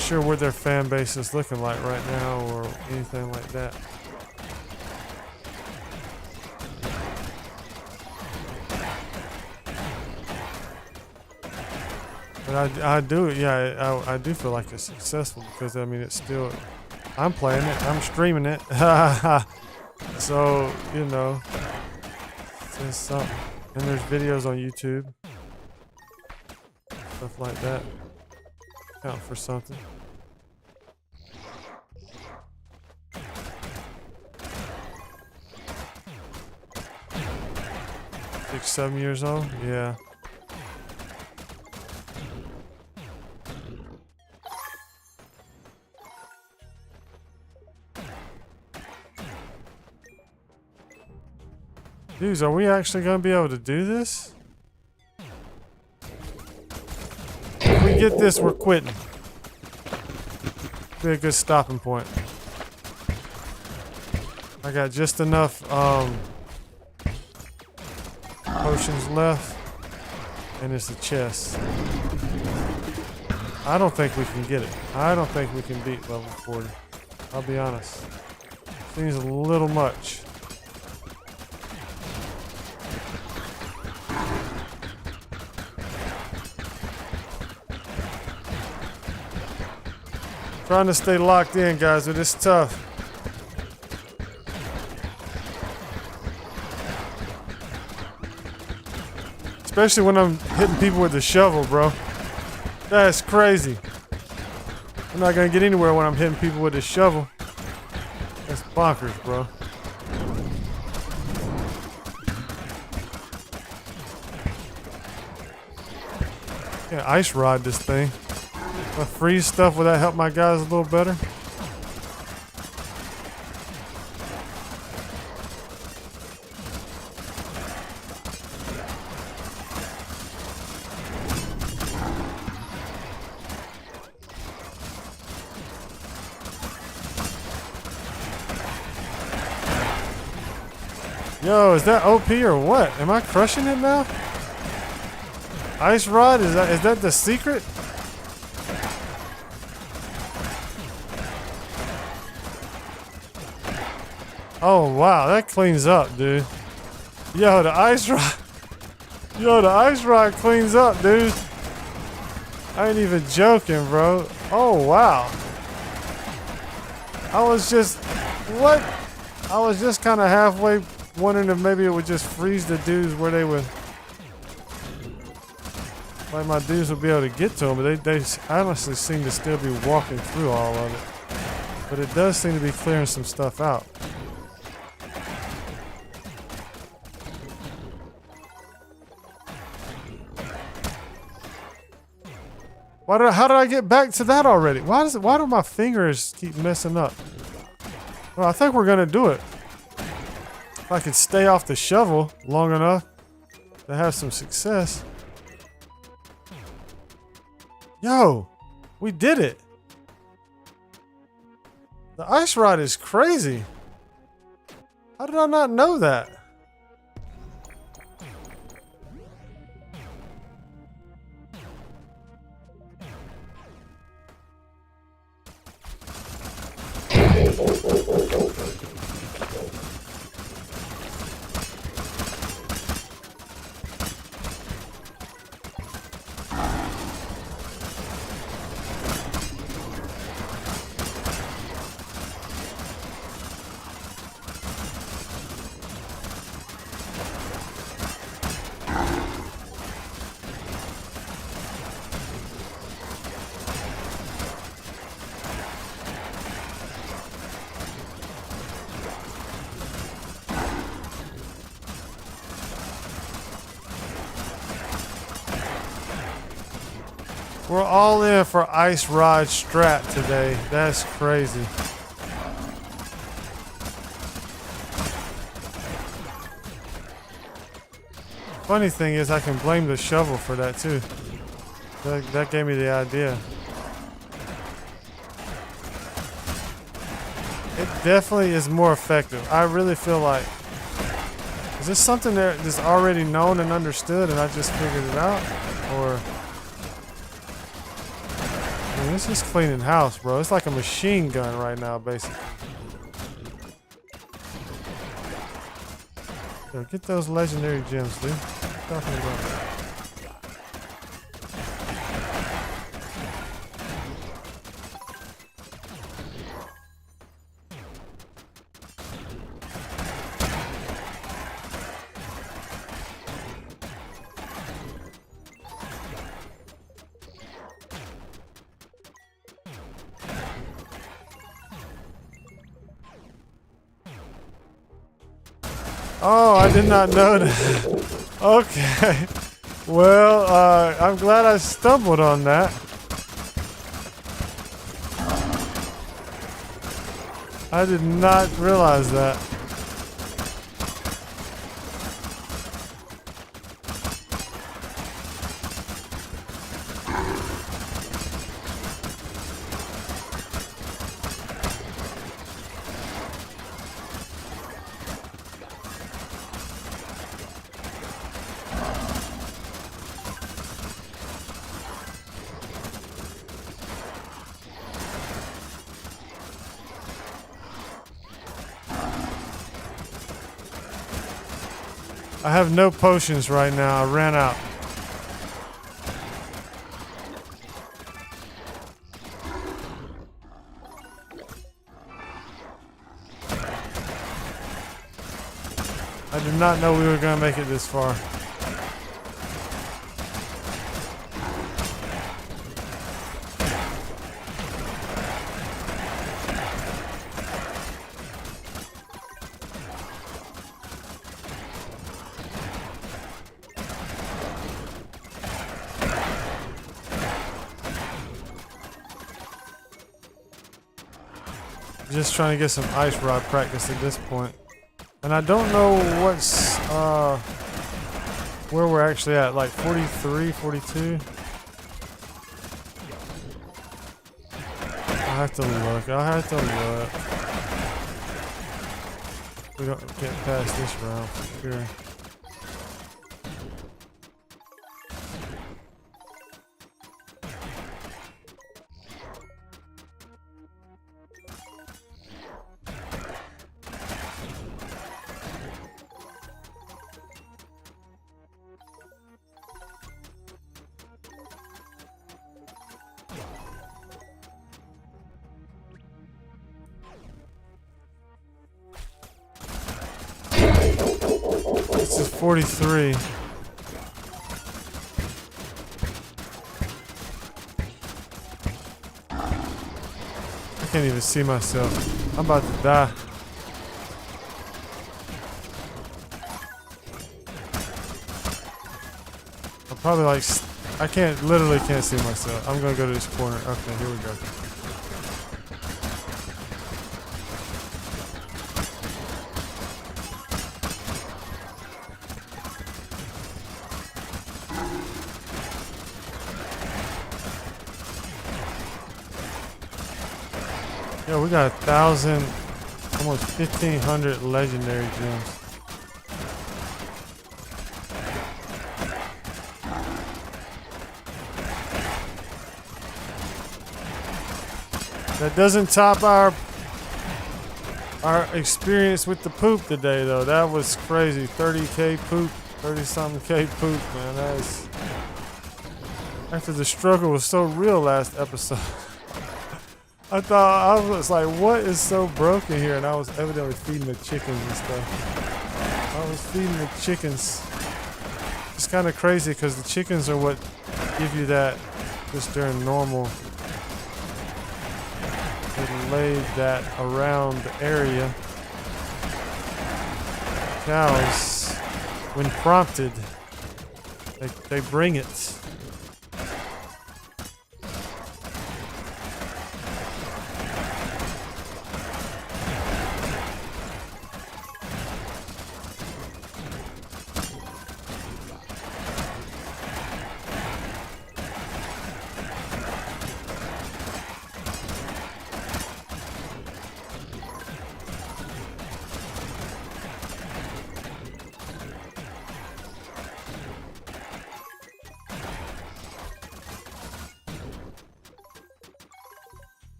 sure what their fan base is looking like right now or anything like that. But I do feel like it's successful because I mean it's still, I'm playing it, I'm streaming it, so you know, it's something. And there's videos on YouTube, stuff like that, count for something. Six, 7 years old, yeah. Dudes, are we actually going to be able to do this? If we get this, we're quitting. Be a good stopping point. I got just enough potions left, and it's a chest. I don't think we can get it. I don't think we can beat level 40. I'll be honest. Seems a little much. Trying to stay locked in, guys, but it's tough. Especially when I'm hitting people with the shovel, bro. That's crazy. I'm not gonna get anywhere when I'm hitting people with the shovel. That's bonkers, bro. Yeah, ice rod this thing. If I freeze stuff, would that help my guys a little better? Yo, is that OP or what? Am I crushing it now? Ice rod, is that the secret? Oh wow, that cleans up, dude. Yo, the ice rod. Yo, the ice rod cleans up, dude. I ain't even joking, bro. Oh wow. I was just kind of halfway wondering if maybe it would just freeze the dudes where they would. Like my dudes would be able to get to them, but they honestly seem to still be walking through all of it. But it does seem to be clearing some stuff out. How did I get back to that already? Why do my fingers keep messing up? Well, I think we're gonna do it. If I could stay off the shovel long enough to have some success. Yo, we did it. The ice rod is crazy. How did I not know that? We're all in for ice rod strat today. That's crazy. Funny thing is I can blame the shovel for that too. That gave me the idea. It definitely is more effective. I really feel like, is this something that's already known and understood and I just figured it out? Or this is cleaning house, bro. It's like a machine gun right now, basically. Yo, get those legendary gems, dude. What are you talking about? Oh, I did not know that. Okay. Well, I'm glad I stumbled on that. I did not realize that. I have no potions right now. I ran out. I did not know we were going to make it this far. Just trying to get some ice rod practice at this point. And I don't know what's where we're actually at, like 43, 42. I'll have to look. We don't get past this round for sure. This is 43. I can't even see myself. I'm about to die. I'm probably like, literally can't see myself. I'm gonna go to this corner. Okay, here we go. Yo, we got 1,000, almost 1,500 legendary gems. That doesn't top our experience with the poop today, though. That was crazy. 30k poop, 30-something k poop, man. That is. After the struggle was so real last episode. I was like, what is so broken here? And I was evidently feeding the chickens and stuff. I was feeding the chickens. It's kind of crazy because the chickens are what give you that just during normal. They laid that around the area. Cows, when prompted, they bring it.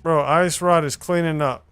Bro, Ice Rod is cleaning up.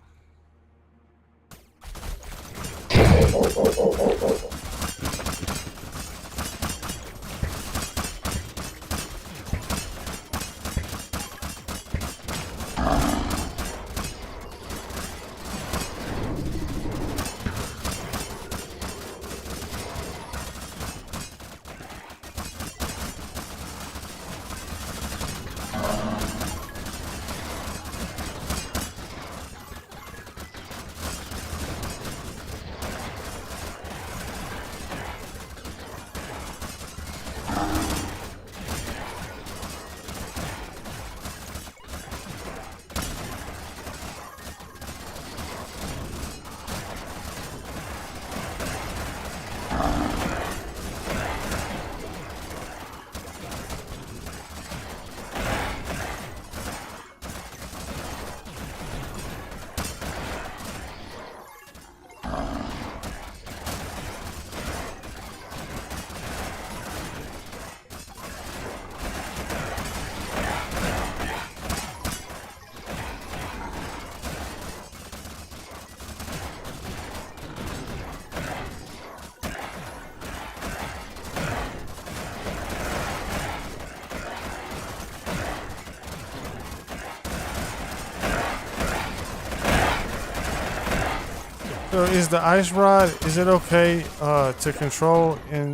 So is the Ice Rod, is it okay to control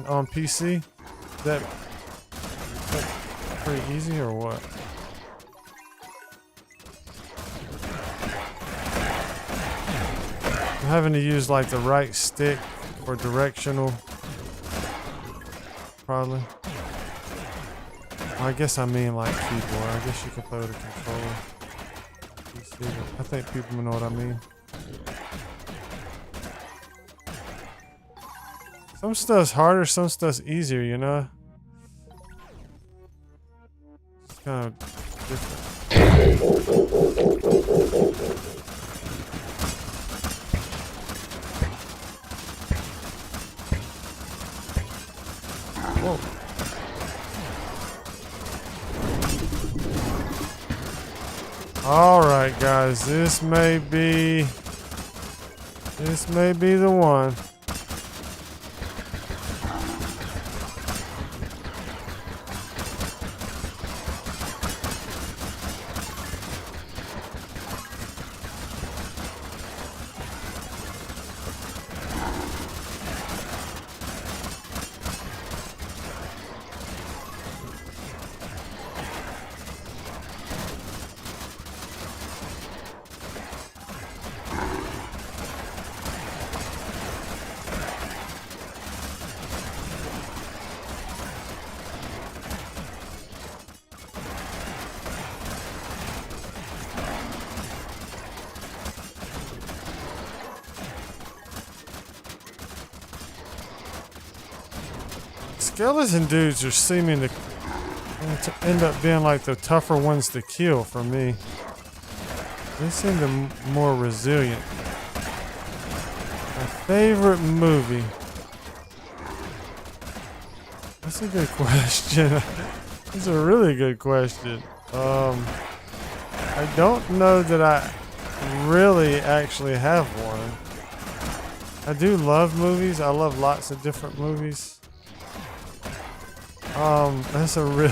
on PC? Is that pretty easy or what? I'm having to use like the right stick for directional. Probably. I guess I mean like keyboard. I guess you can play with a controller. I think people know what I mean. Some stuff's harder, some stuff's easier, you know? It's kind of different. Whoa. All right, guys, this may be the one. Skeleton dudes are seeming to end up being like the tougher ones to kill for me. They seem to be more resilient. My favorite movie. That's a good question. That's a really good question. I don't know that I really actually have one. I do love movies. I love lots of different movies. That's a really...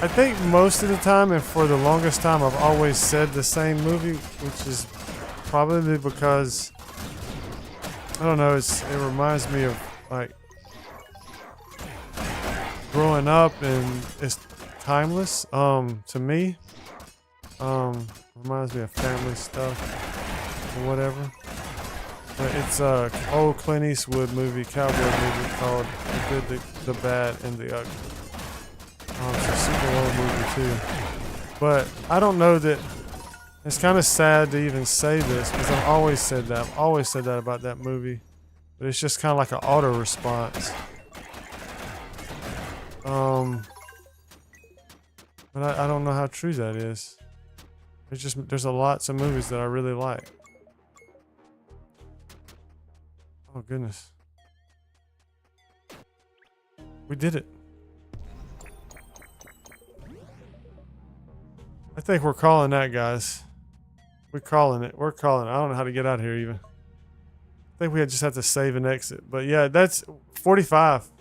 I think most of the time and for the longest time I've always said the same movie, which is probably because, I don't know, it reminds me of like growing up, and it's timeless, to me. Reminds me of family stuff or whatever. But it's a old Clint Eastwood movie, cowboy movie called The Good, the Bad, and the Ugly. It's a super old movie too. But I don't know that, it's kind of sad to even say this because I've always said that. I've always said that about that movie. But it's just kind of like an auto response. But I don't know how true that is. There's a lots of movies that I really like. Oh goodness. We did it. I think we're calling that, guys. We're calling it. We're calling it. I don't know how to get out of here even. I think we just have to save and exit. But yeah, that's 45.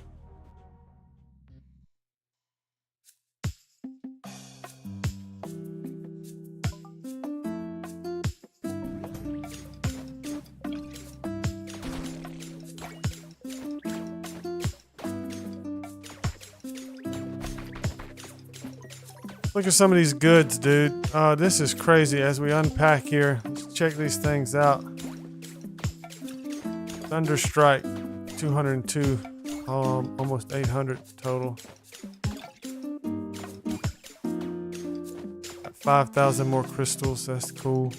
Look at some of these goods, dude. This is crazy. As we unpack here, let's check these things out. Thunderstrike, 202, almost 800 total. Got 5,000 more crystals. That's cool.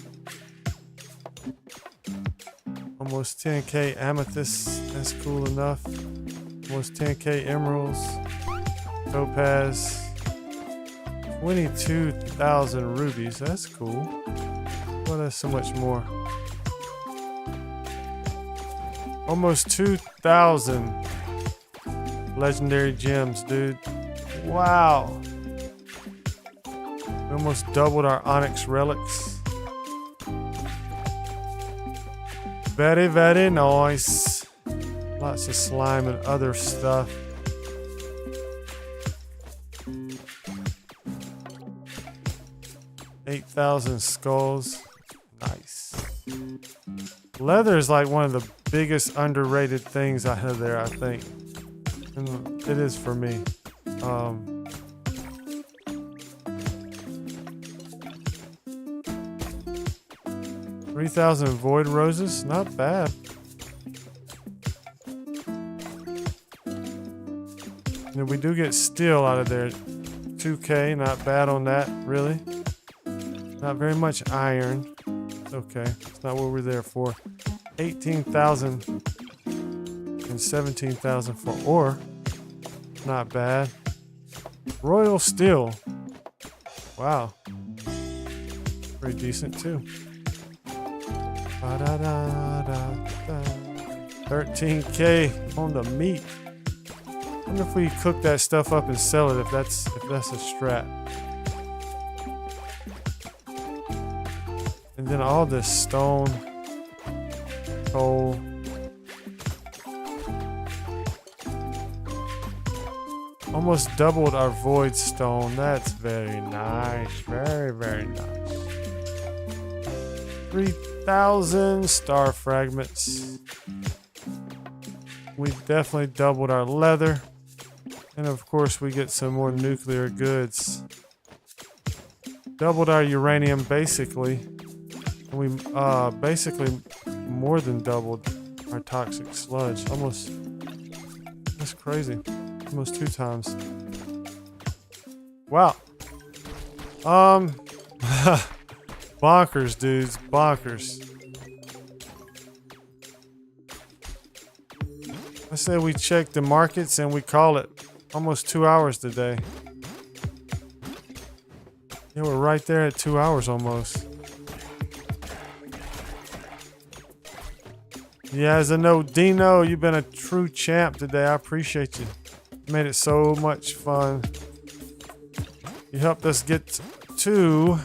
Almost 10k amethyst. That's cool enough. Almost 10k emeralds. Topaz. 22,000 rubies. That's cool. Well, that's so much more. Almost 2,000 legendary gems, dude. Wow. We almost doubled our onyx relics. Very, very nice. Lots of slime and other stuff. 8,000 skulls. Nice. Leather is like one of the biggest underrated things I have there, I think. And it is for me. 3,000 void roses, not bad. And we do get steel out of there. 2K, not bad on that, really. Not very much iron. Okay, it's not what we're there for. 18,000 and 17,000 for ore. Not bad. Royal steel. Wow. Pretty decent too. 13K on the meat. I wonder if we cook that stuff up and sell it if that's a strat. And then all this stone, coal. Almost doubled our void stone. That's very nice. Very, very nice. 3,000 star fragments. We definitely doubled our leather. And of course we get some more nuclear goods. Doubled our uranium basically. And we basically more than doubled our toxic sludge. Almost, that's crazy. Almost 2 times. Wow. Bonkers, dudes. Bonkers. I say we check the markets and we call it. Almost 2 hours today. Yeah, we're right there at 2 hours almost. Yeah, as a note, Dino, you've been a true champ today. I appreciate you. Made it so much fun. You helped us get to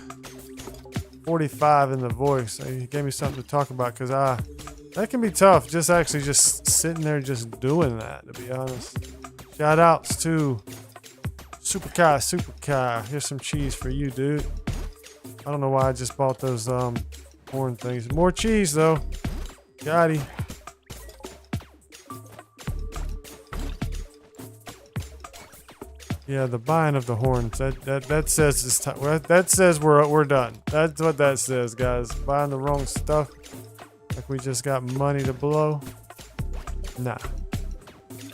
45 in the voice. You gave me something to talk about because that can be tough. Just actually just sitting there just doing that, to be honest. Shout outs to Superkai. Here's some cheese for you, dude. I don't know why I just bought those horn things. More cheese though. Gotti. Yeah, the buying of the horns. That says it's time. That says we're done. That's what that says, guys. Buying the wrong stuff. Like we just got money to blow. Nah.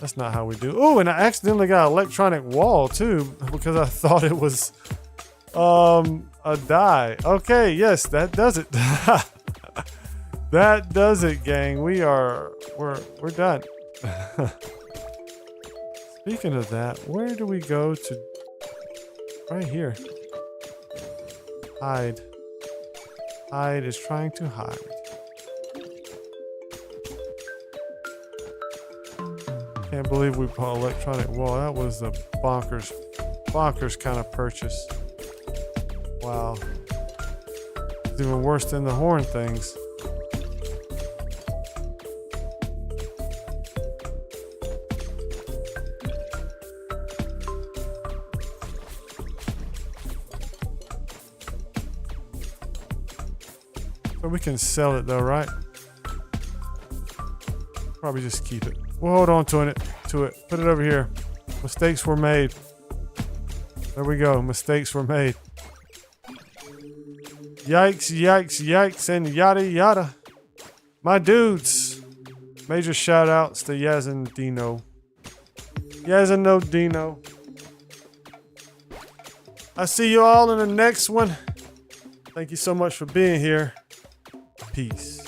That's not how we do. Oh, and I accidentally got an electronic wall too because I thought it was a die. Okay, yes, that does it. That does it, gang. We're done. Speaking of that, where do we go to? Right here. Hide. Hide is trying to hide. Can't believe we bought electronic wall. That was a bonkers kind of purchase. Wow. It's even worse than the horn things. But we can sell it though, right? Probably just keep it. We'll hold on to it. Put it over here. Mistakes were made. There we go. Mistakes were made. Yikes, yikes, yikes, and yada yada. My dudes. Major shout outs to Yaz and Dino. Yaz and no Dino. I see you all in the next one. Thank you so much for being here. Peace.